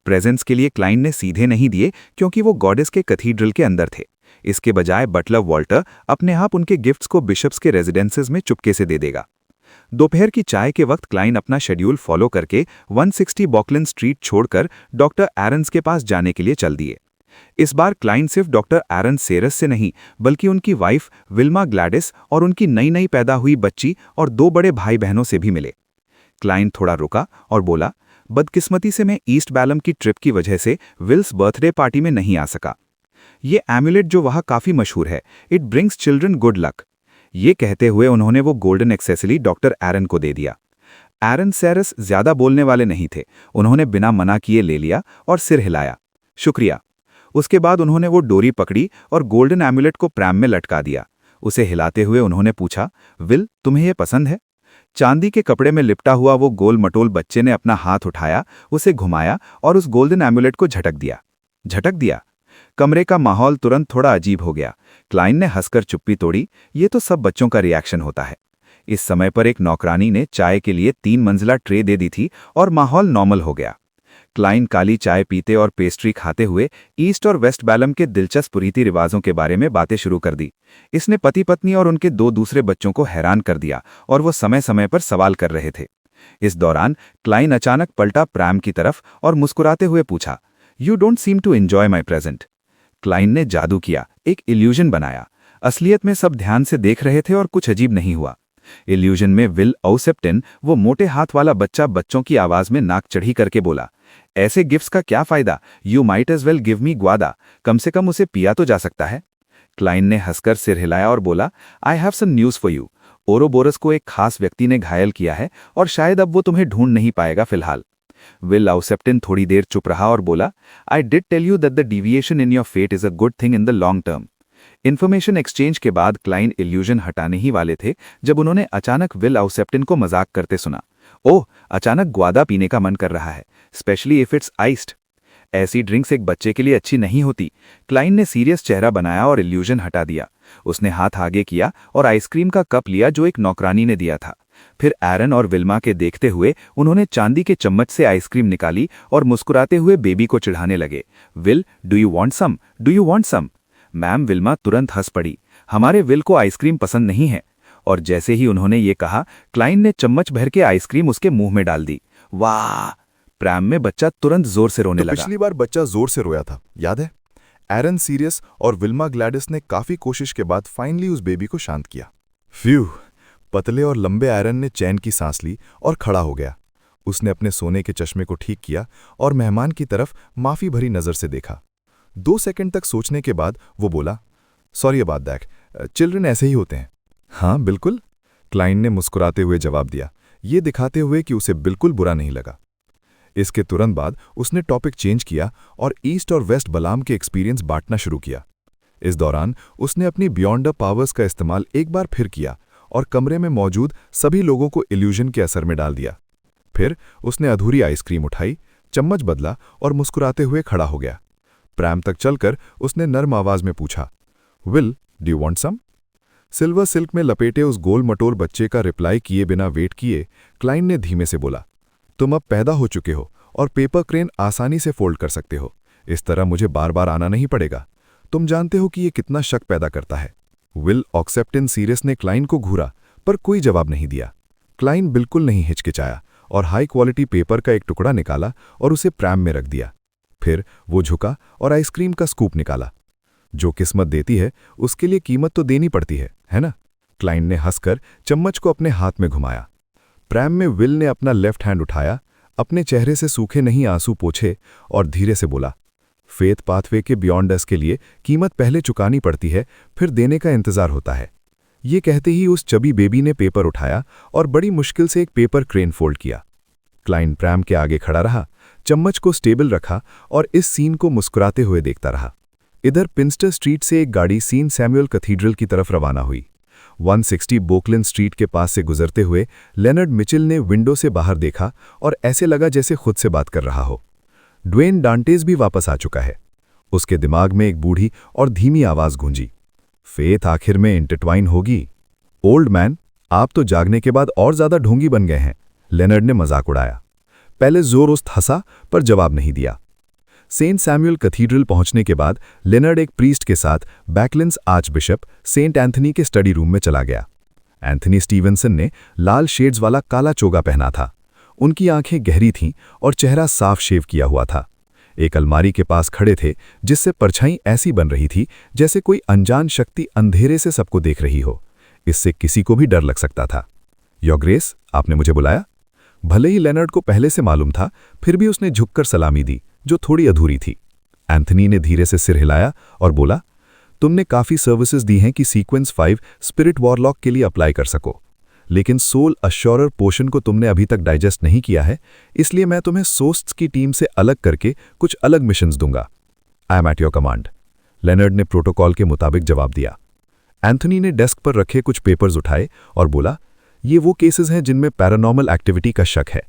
प्रेजेंट्स के लिए क्लाइन ने सीधे नहीं दिए, क्योंकि वो गॉडेस के कैथीड्रल के अंदर थे। इसके बजाय बटलर वॉल्टर अपने आप उनके गिफ्ट्स को बिशप्स के रेजिडेंसेस में चुपके से दे देगा। दोपहर की चाय के वक्त क्लाइन अपना शेड्यूल फॉलो करके 160 बॉकलिन स्ट्रीट छोड़कर डॉक्टर एरन्स के पास जाने के लिए चल दिए। इस बार क्लाइन सिर्फ डॉक्टर एरन सेरस से नहीं बल्कि उनकी वाइफ विल्मा ग्लैडिस और उनकी नई नई पैदा हुई बच्ची और 2 बड़े भाई बहनों से भी मिले। क्लाइन थोड़ा रुका और बोला, बदकिस्मती से मैं ईस्ट बैलम की ट्रिप की वजह से विल्स बर्थडे पार्टी में नहीं आ सका। ये एम्यूलेट जो वहाँ काफ़ी मशहूर है, it brings children good luck. ये कहते हुए उन्होंने वो गोल्डन एक्सेसरी डॉक्टर एरन को दे दिया। एरन सेरस ज्यादा बोलने वाले नहीं थे, उन्होंने बिना मना किए ले लिया और सिर हिलाया, शुक्रिया। उसके बाद उन्होंने वो डोरी पकड़ी और गोल्डन एम्यूलेट को प्रैम में लटका दिया। उसे हिलाते हुए उन्होंने पूछा, विल, तुम्हें यह पसंद है? चांदी के कपड़े में लिपटा हुआ वो गोल मटोल बच्चे ने अपना हाथ उठाया, उसे घुमाया और उस गोल्डन एम्यूलेट को झटक दिया। कमरे का माहौल तुरंत थोड़ा अजीब हो गया। क्लाइन ने हंसकर चुप्पी तोड़ी, ये तो सब बच्चों का रिएक्शन होता है। इस समय पर एक नौकरानी ने चाय के लिए 3 मंजिला ट्रे दे दी थी और माहौल नॉर्मल हो गया। क्लाइन काली चाय पीते और पेस्ट्री खाते हुए ईस्ट और वेस्ट बैलम के दिलचस्प रीति रिवाजों के बारे में बातें शुरू कर दी। इसने पति पत्नी और उनके 2 दूसरे बच्चों को हैरान कर दिया और वो समय समय पर सवाल कर रहे थे। इस दौरान क्लाइन अचानक पलटा प्रैम की तरफ और मुस्कुराते हुए पूछा, you don't seem to enjoy my present. Klein ने जादू किया, एक इल्यूजन बनाया। असलियत में सब ध्यान से देख रहे थे और कुछ अजीब नहीं हुआ। इल्यूजन में विल औसेप्टिन, वो मोटे हाथ वाला बच्चा, बच्चों की आवाज में नाक चढ़ी करके बोला, ऐसे गिफ्ट्स का क्या फायदा, you might as well give me ग्वादा, कम से कम उसे पिया तो जा सकता है। क्लाइन ने हंसकर सिर हिलाया और बोला, I have some news for you. Ouroboros को एक खास व्यक्ति ने घायल किया है और शायद अब वो तुम्हें ढूंढ नहीं पाएगा फिलहाल। विल औसेप्टिन थोड़ी देर चुप रहा और बोला, I did tell you that the deviation in your fate is a good thing in the long term. Information exchange के बाद क्लाइन इल्यूजन हटाने ही वाले थे जब उन्होंने अचानक विल औसेप्टिन को मजाक करते सुना, ओह, अचानक ग्वादा पीने का मन कर रहा है, स्पेशली इफ इट्स आइस्ड। ऐसी ड्रिंक्स एक बच्चे के लिए अच्छी नहीं होती। क्लाइन ने सीरियस चेहरा बनाया और इल्यूजन हटा दिया। उसने हाथ आगे किया और आइसक्रीम का कप लिया जो एक नौकरानी ने दिया था। फिर एरन और विल्मा के देखते हुए उन्होंने चांदी के चम्मच से आइसक्रीम निकाली और मुस्कुराते हुए बेबी को चिढ़ाने लगे, Will, do you want some, do you want some. Ma'am Wilma तुरंत हंस पड़ी, हमारे विल को आइसक्रीम पसंद नहीं है। और जैसे ही उन्होंने ये कहा, क्लाइन ने चम्मच भर के आइसक्रीम उसके मुंह में डाल दी। वाह! प्रैम में बच्चा तुरंत जोर से रोने लगा। पिछली बार बच्चा जोर से रोया था, याद है? एरन सीरियस और विल्मा ग्लैडिस ने काफी कोशिश के बाद फाइनली उस बेबी को शांत किया। फ्यू! पतले और लंबे एरन ने चैन की सांस ली और खड़ा हो गया। उसने अपने सोने के चश्मे को ठीक किया और मेहमान की तरफ माफी भरी नजर से देखा। 2 सेकंड तक सोचने के बाद वो बोला, सॉरी अबाउट दैट, चिल्ड्रन ऐसे ही होते हैं। हाँ बिल्कुल, क्लाइन ने मुस्कुराते हुए जवाब दिया, ये दिखाते हुए कि उसे बिल्कुल बुरा नहीं लगा। इसके तुरंत बाद उसने टॉपिक चेंज किया और ईस्ट और वेस्ट बलाम के एक्सपीरियंस बांटना शुरू किया। इस दौरान उसने अपनी बियॉन्ड द पावर्स का इस्तेमाल एक बार फिर किया और कमरे में मौजूद सभी लोगों को इल्यूजन के असर में डाल दिया। फिर उसने अधूरी आइसक्रीम उठाई, चम्मच बदला और मुस्कुराते हुए खड़ा हो गया। प्रैम तक चलकर उसने नर्म आवाज में पूछा, Will, do you want some? Silver silk में लपेटे उस गोल मटोल बच्चे का रिप्लाई किए बिना वेट किए क्लाइन ने धीमे से बोला, तुम अब पैदा हो चुके हो और पेपर क्रेन आसानी से फोल्ड कर सकते हो। इस तरह मुझे बार बार आना नहीं पड़ेगा। तुम जानते हो कि ये कितना शक पैदा करता है। विल औसेप्टिन सीरियस ने क्लाइन को घूरा पर कोई जवाब नहीं दिया। क्लाइन बिल्कुल नहीं हिचकिचाया और हाई क्वालिटी पेपर का एक टुकड़ा निकाला और उसे प्रैम में रख दिया। फिर वो झुका और आइसक्रीम का स्कूप निकाला। जो किस्मत देती है उसके लिए कीमत तो देनी पड़ती है ना? क्लाइन ने हंसकर चम्मच को अपने हाथ में घुमाया। प्रैम में विल ने अपना लेफ्ट हैंड उठाया, अपने चेहरे से सूखे नहीं आंसू पोंछे और धीरे से बोला, फेथ पाथवे के बियॉन्ड अस के लिए कीमत पहले चुकानी पड़ती है, फिर देने का इंतजार होता है। ये कहते ही उस चबी बेबी ने पेपर उठाया और बड़ी मुश्किल से एक पेपर क्रेन फोल्ड किया। क्लाइन प्रैम के आगे खड़ा रहा, चम्मच को स्टेबल रखा और इस सीन को मुस्कुराते हुए देखता रहा। इधर पिंस्टर स्ट्रीट से एक गाड़ी सेंट सैमुअल कैथीड्रल की तरफ रवाना हुई। 160 बोकलिन स्ट्रीट के पास से गुजरते हुए लेनर्ड मिचेल ने विंडो से बाहर देखा और ऐसे लगा जैसे खुद से बात कर रहा हो। ड्वेन डांटेज भी वापस आ चुका है। उसके दिमाग में एक बूढ़ी और धीमी आवाज गूंजी, फेथ आखिर में इंटरट्वाइन होगी। ओल्ड मैन, आप तो जागने के बाद और ज्यादा ढोंगी बन गए हैं, लेनर्ड ने मजाक उड़ाया। पहले जोरोस्त हंसा पर जवाब नहीं दिया। सेंट सैमुअल कैथीड्रल पहुंचने के बाद लेनर्ड एक प्रीस्ट के साथ बैकलिन्स आर्चबिशप सेंट एंथनी के स्टडी रूम में चला गया। एंथनी स्टीवेंसन ने लाल शेड्स वाला काला चोगा पहना था। उनकी आंखें गहरी थीं और चेहरा साफ शेव किया हुआ था। एक अलमारी के पास खड़े थे जिससे परछाई ऐसी बन रही थी जैसे कोई अनजान शक्ति अंधेरे से सबको देख रही हो। इससे किसी को भी डर लग सकता था। योर ग्रेस, आपने मुझे बुलाया? भले ही लेनर्ड को पहले से मालूम था, फिर भी उसने झुककर सलामी दी, जो थोड़ी अधूरी थी। एंथनी ने धीरे से सिर हिलाया और बोला, तुमने काफ़ी सर्विसेज दी हैं कि सीक्वेंस 5 स्पिरिट वॉरलॉक के लिए अप्लाई कर सको, लेकिन सोल अश्योरर पोशन को तुमने अभी तक डाइजेस्ट नहीं किया है, इसलिए मैं तुम्हें सोस्ट्स की टीम से अलग करके कुछ अलग मिशंस दूंगा। I am at your command, Leonard ने प्रोटोकॉल के मुताबिक जवाब दिया। एंथनी ने डेस्क पर रखे कुछ पेपर्स उठाए और बोला, ये वो केसेस हैं जिनमें पैरानॉर्मल एक्टिविटी का शक है।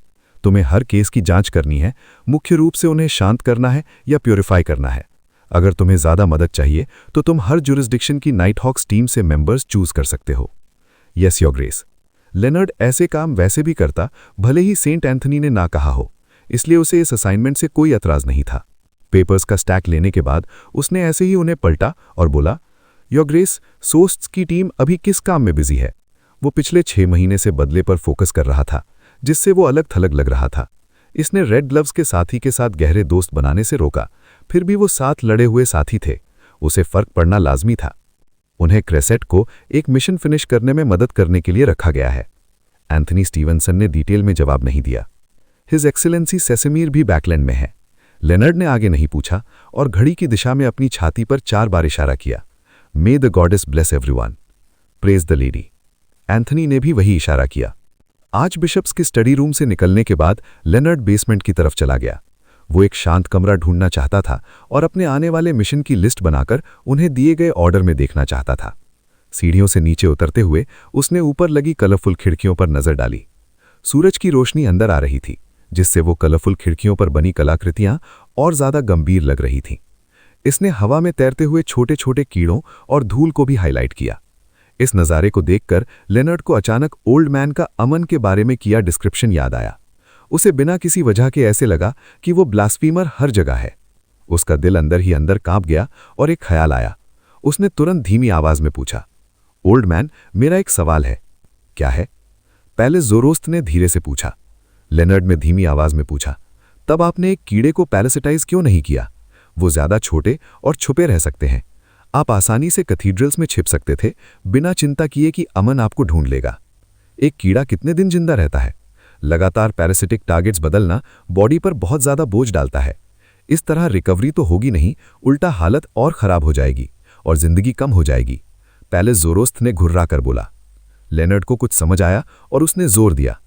तुम्हें हर केस की जांच करनी है, मुख्य रूप से उन्हें शांत करना है या प्योरीफाई करना है। अगर तुम्हें ज़्यादा मदद चाहिए तो तुम हर जुरिस्डिक्शन की नाइट हॉक्स टीम से मेंबर्स चूज कर सकते हो। Yes your grace. लेनर्ड ऐसे काम वैसे भी करता, भले ही सेंट एंथनी ने ना कहा हो, इसलिए उसे इस असाइनमेंट से कोई एतराज नहीं था। पेपर्स का स्टैक लेने के बाद उसने ऐसे ही उन्हें पलटा और बोला, योर ग्रेस, सोस्ट्स की टीम अभी किस काम में बिजी है? वो पिछले 6 महीने से बदले पर फोकस कर रहा था, जिससे वो अलग थलग लग रहा था। इसने रेड ग्लव्स के साथी के साथ गहरे दोस्त बनाने से रोका, फिर भी वो साथ लड़े हुए साथी थे। उसे फर्क पड़ना लाजमी था। उन्हें क्रेसेट को एक मिशन फिनिश करने में मदद करने के लिए रखा गया है। एंथनी स्टीवेंसन ने डिटेल में जवाब नहीं दिया। हिज एक्सीलेंसी सेसेमीर भी बैकलैंड में है। लेनर्ड ने आगे नहीं पूछा और घड़ी की दिशा में अपनी छाती पर 4 बार इशारा किया। मे the goddess bless everyone, praise the lady. Anthony ने भी वही इशारा किया। आज बिशप्स की स्टडी रूम से निकलने के बाद लेनर्ड बेसमेंट की तरफ चला गया। वो एक शांत कमरा ढूंढना चाहता था और अपने आने वाले मिशन की लिस्ट बनाकर उन्हें दिए गए ऑर्डर में देखना चाहता था। सीढ़ियों से नीचे उतरते हुए उसने ऊपर लगी कलरफुल खिड़कियों पर नजर डाली। सूरज की रोशनी अंदर आ रही थी, जिससे वो कलरफुल खिड़कियों पर बनी कलाकृतियां और ज्यादा गंभीर लग रही थीं। इसने हवा में तैरते हुए छोटे छोटे कीड़ों और धूल को भी हाईलाइट किया। इस नज़ारे को देखकर लेनर्ड को अचानक ओल्ड मैन का अमन के बारे में किया डिस्क्रिप्शन याद आया। उसे बिना किसी वजह के ऐसे लगा कि वो ब्लास्फीमर हर जगह है। उसका दिल अंदर ही अंदर कांप गया और एक ख्याल आया। उसने तुरंत धीमी आवाज में पूछा, ओल्ड मैन, मेरा एक सवाल है। क्या है? पहले जोरोस्त ने धीरे से पूछा। लेनर्ड ने धीमी आवाज में पूछा, तब आपने एक कीड़े को पैरासिटाइज क्यों नहीं किया? वो ज्यादा छोटे और छुपे रह सकते हैं। आप आसानी से कैथीड्रल्स में छिप सकते थे, बिना चिंता किए कि अमन आपको ढूंढ लेगा। एक कीड़ा कितने दिन जिंदा रहता है? लगातार पैरासिटिक टारगेट्स बदलना बॉडी पर बहुत ज्यादा बोझ डालता है। इस तरह रिकवरी तो होगी नहीं, उल्टा हालत और खराब हो जाएगी और जिंदगी कम हो जाएगी। पहले जोरोस्त ने घुर्रा कर बोला। लेनर्ड को कुछ समझ आया और उसने जोर दिया,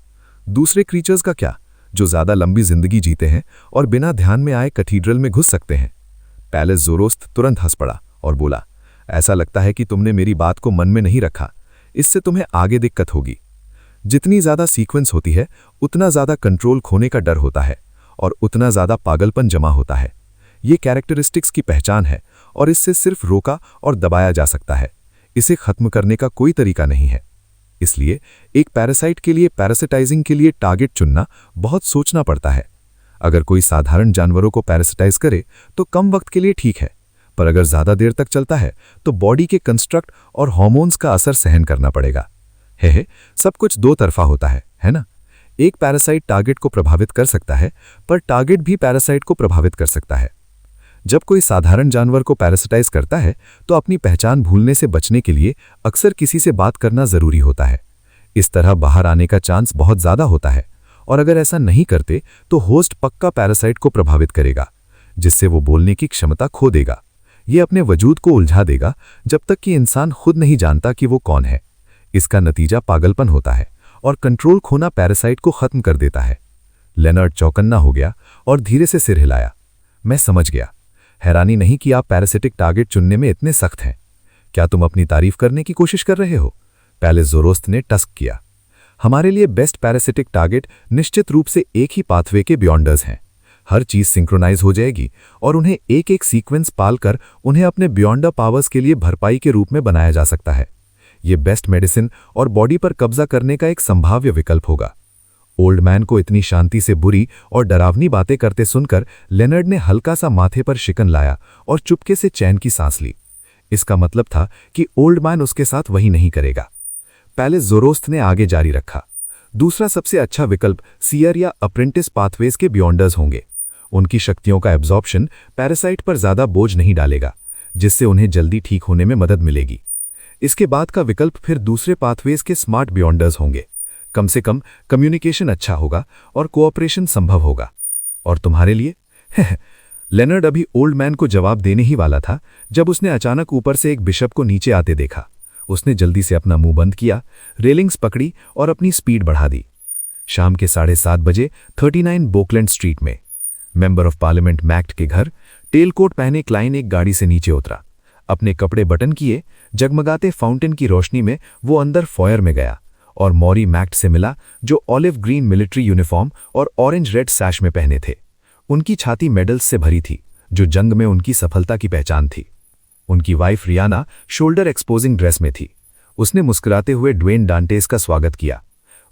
दूसरे क्रीचर्स का क्या, जो ज्यादा लंबी जिंदगी जीते हैं और बिना ध्यान में आए कैथीड्रल में घुस सकते हैं? पहले जोरोस्त तुरंत हंस पड़ा और बोला, ऐसा लगता है कि तुमने मेरी बात को मन में नहीं रखा। इससे तुम्हें आगे दिक्कत होगी। जितनी ज्यादा सीक्वेंस होती है, उतना ज्यादा कंट्रोल खोने का डर होता है और उतना ज्यादा पागलपन जमा होता है। ये कैरेक्टरिस्टिक्स की पहचान है और इससे सिर्फ रोका और दबाया जा सकता है। इसे खत्म करने का कोई तरीका नहीं है। इसलिए एक पैरासाइट के लिए पैरासिटाइजिंग के लिए टारगेट चुनना बहुत सोचना पड़ता है। अगर कोई साधारण जानवरों को पैरासिटाइज करे तो कम वक्त के लिए ठीक है, पर अगर ज्यादा देर तक चलता है तो बॉडी के कंस्ट्रक्ट और हार्मोन्स का असर सहन करना पड़ेगा। सब कुछ दो तरफा होता है ना? एक पैरासाइट टारगेट को प्रभावित कर सकता है, पर टारगेट भी पैरासाइट को प्रभावित कर सकता है। जब कोई साधारण जानवर को पैरासिटाइज करता है तो अपनी पहचान भूलने से बचने के लिए अक्सर किसी से बात करना जरूरी होता है। इस तरह बाहर आने का चांस बहुत ज्यादा होता है, और अगर ऐसा नहीं करते तो होस्ट पक्का पैरासाइट को प्रभावित करेगा, जिससे वो बोलने की क्षमता खो देगा। ये अपने वजूद को उलझा देगा जब तक कि इंसान खुद नहीं जानता कि वो कौन है। इसका नतीजा पागलपन होता है और कंट्रोल खोना पैरासाइट को खत्म कर देता है। लेनर्ड चौकन्ना हो गया और धीरे से सिर हिलाया। मैं समझ गया। हैरानी नहीं कि आप पैरासिटिक टारगेट चुनने में इतने सख्त हैं। क्या तुम अपनी तारीफ करने की कोशिश कर रहे हो? पहले जोरोस्त ने टस्क किया। हमारे लिए बेस्ट पैरासिटिक टारगेट निश्चित रूप से एक ही पाथवे के बियॉन्डर्स हैं। हर चीज सिंक्रोनाइज हो जाएगी और उन्हें एक एक सीक्वेंस पालकर उन्हें अपने बियॉन्डर पावर्स के लिए भरपाई के रूप में बनाया जा सकता है। ये बेस्ट मेडिसिन और बॉडी पर कब्जा करने का एक संभाव्य विकल्प होगा। ओल्ड मैन को इतनी शांति से बुरी और डरावनी बातें करते सुनकर लेनर्ड ने हल्का सा माथे पर शिकन लाया और चुपके से चैन की सांस ली। इसका मतलब था कि ओल्ड मैन उसके साथ वही नहीं करेगा। पहले ज़ोरोस्त ने आगे जारी रखा। दूसरा सबसे अच्छा विकल्प सीयर या अप्रेंटिस पाथवेज के बियॉन्डर्स होंगे। उनकी शक्तियों का एब्जॉर्प्शन पैरासाइट पर ज़्यादा बोझ नहीं डालेगा, जिससे उन्हें जल्दी ठीक होने में मदद मिलेगी। इसके बाद का विकल्प फिर दूसरे पाथवेज के स्मार्ट बियॉन्डर्स होंगे। कम से कम कम्युनिकेशन अच्छा होगा और कोऑपरेशन संभव होगा। और तुम्हारे लिए? लेनर्ड अभी ओल्ड मैन को जवाब देने ही वाला था जब उसने अचानक ऊपर से एक बिशप को नीचे आते देखा। उसने जल्दी से अपना मुंह बंद किया, रेलिंग्स पकड़ी और अपनी स्पीड बढ़ा दी। शाम के 7:30 बजे 39 बोकलैंड स्ट्रीट में मेंबर ऑफ पार्लियामेंट मैक्ट के घर टेलकोट पहने क्लाइन एक गाड़ी से नीचे उतरा। अपने कपड़े बटन किए, जगमगाते फाउंटेन की रोशनी में वो अंदर फॉयर में गया और मॉरी मैक्ट से मिला, जो ऑलिव ग्रीन मिलिट्री यूनिफॉर्म और ऑरेंज रेड सैश में पहने थे। उनकी छाती मेडल्स से भरी थी, जो जंग में उनकी सफलता की पहचान थी। उनकी wife Riyana shoulder exposing dress में थी। उसने मुस्कुराते हुए ड्वेन डांटेस का स्वागत किया।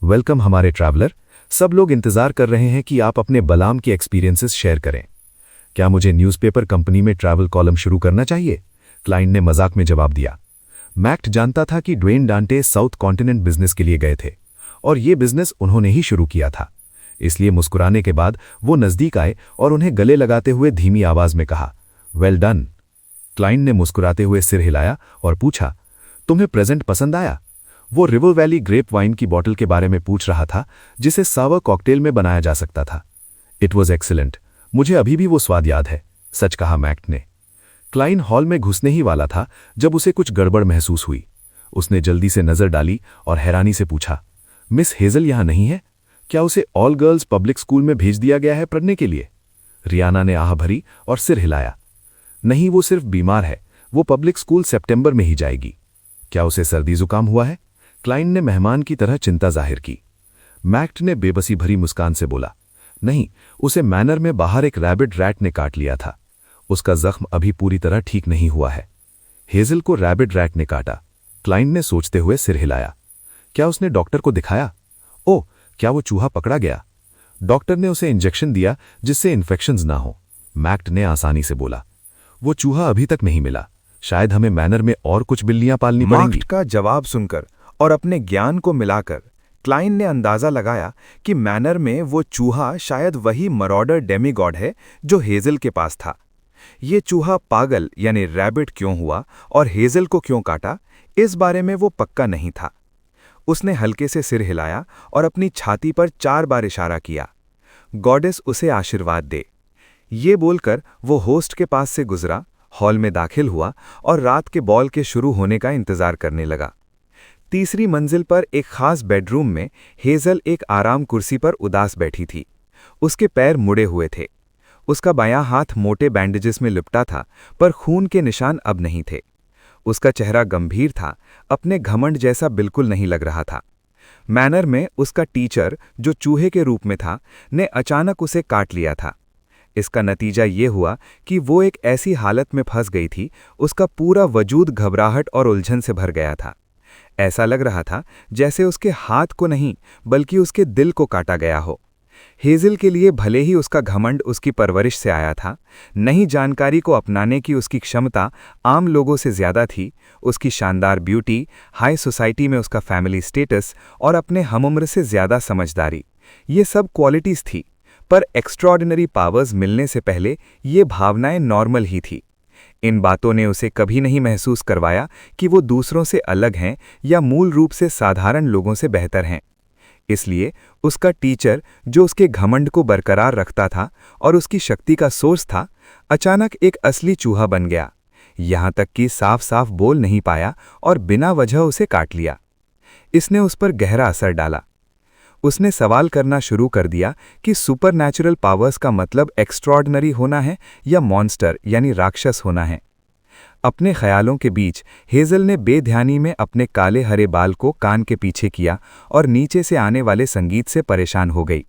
वेलकम हमारे ट्रैवलर, सब लोग इंतजार कर रहे हैं कि आप अपने बलाम के एक्सपीरियंसेस शेयर करें। क्या मुझे न्यूज़पेपर कंपनी में ट्रैवल कॉलम शुरू करना चाहिए? क्लाइन ने मजाक में जवाब दिया। मैक्ट जानता था कि ड्वेन डांटेस साउथ कॉन्टिनेंट बिजनेस के लिए गए थे और ये बिजनेस उन्होंने ही शुरू किया था। इसलिए मुस्कुराने के बाद वो नजदीक आए और उन्हें गले लगाते हुए धीमी आवाज में कहा, वेल डन। क्लाइन ने मुस्कुराते हुए सिर हिलाया और पूछा, तुम्हें प्रेजेंट पसंद आया? वो रिवर वैली ग्रेप वाइन की बोतल के बारे में पूछ रहा था, जिसे सावर कॉकटेल में बनाया जा सकता था। It was excellent. मुझे अभी भी वो स्वाद याद है, सच कहा मैक्ट ने। क्लाइन हॉल में घुसने ही वाला था जब उसे कुछ गड़बड़ महसूस हुई। उसने जल्दी से नजर डाली और हैरानी से पूछा, मिस हेजल यहां नहीं है? क्या उसे ऑल गर्ल्स पब्लिक स्कूल में भेज दिया गया है पढ़ने के लिए? रियाना ने आह भरी और सिर हिलाया। नहीं, वो सिर्फ बीमार है। वो पब्लिक स्कूल सितंबर में ही जाएगी। क्या उसे सर्दी जुकाम हुआ है? क्लाइन ने मेहमान की तरह चिंता जाहिर की। मैक्ट ने बेबसी भरी मुस्कान से बोला, नहीं, उसे मैनर में बाहर एक रैबिट रैट ने काट लिया था। उसका जख्म अभी पूरी तरह ठीक नहीं हुआ है। हेजल को रैबिट रैट ने काटा। क्लाइन ने सोचते हुए सिर हिलाया। क्या उसने डॉक्टर को दिखाया? ओह, क्या वो चूहा पकड़ा गया? डॉक्टर ने उसे इंजेक्शन दिया जिससे इन्फेक्शंस ना हो, मैक्ट ने आसानी से बोला। वो चूहा अभी तक नहीं मिला। शायद हमें मैनर में और कुछ बिल्लियां पालनी पड़ेंगी। मैक्ट का जवाब सुनकर और अपने ज्ञान को मिलाकर क्लाइन ने अंदाजा लगाया कि मैनर में वो चूहा शायद वही मरॉडर डेमीगॉड है जो हेजल के पास था। ये चूहा पागल यानी रैबिट क्यों हुआ और हेजल को क्यों काटा, इस बारे में वो पक्का नहीं था। उसने हल्के से सिर हिलाया और अपनी छाती पर 4 बार इशारा किया, गॉडेस उसे आशीर्वाद दे। ये बोलकर वो होस्ट के पास से गुजरा, हॉल में दाखिल हुआ और रात के बॉल के शुरू होने का इंतजार करने लगा। तीसरी मंजिल पर एक खास बेडरूम में हेजल एक आराम कुर्सी पर उदास बैठी थी। उसके पैर मुड़े हुए थे। उसका बायां हाथ मोटे बैंडेजेस में लिपटा था, पर खून के निशान अब नहीं थे। उसका चेहरा गंभीर था, अपने घमंड जैसा बिल्कुल नहीं लग रहा था। मैनर में उसका टीचर, जो चूहे के रूप में था, ने अचानक उसे काट लिया था। इसका नतीजा ये हुआ कि वो एक ऐसी हालत में फंस गई थी, उसका पूरा वजूद घबराहट और उलझन से भर गया था। ऐसा लग रहा था जैसे उसके हाथ को नहीं बल्कि उसके दिल को काटा गया हो। हेजल के लिए भले ही उसका घमंड उसकी परवरिश से आया था, नई जानकारी को अपनाने की उसकी क्षमता आम लोगों से ज्यादा थी, उसकी शानदार ब्यूटी, हाई सोसाइटी में उसका फैमिली स्टेटस और अपने हमउम्र से ज्यादा समझदारी, ये सब क्वालिटीज थी। पर एक्स्ट्रॉर्डिनरी पावर्स मिलने से पहले ये भावनाएं नॉर्मल ही थी। इन बातों ने उसे कभी नहीं महसूस करवाया कि वो दूसरों से अलग हैं या मूल रूप से साधारण लोगों से बेहतर हैं। इसलिए उसका टीचर, जो उसके घमंड को बरकरार रखता था और उसकी शक्ति का सोर्स था, अचानक एक असली चूहा बन गया। यहाँ तक कि साफ साफ बोल नहीं पाया और बिना वजह उसे काट लिया। इसने उस पर गहरा असर डाला। उसने सवाल करना शुरू कर दिया कि सुपरनैचुरल पावर्स का मतलब एक्स्ट्रॉर्डिनरी होना है या मॉन्स्टर यानी राक्षस होना है। अपने ख्यालों के बीच हेजल ने बेध्यानी में अपने काले हरे बाल को कान के पीछे किया और नीचे से आने वाले संगीत से परेशान हो गई।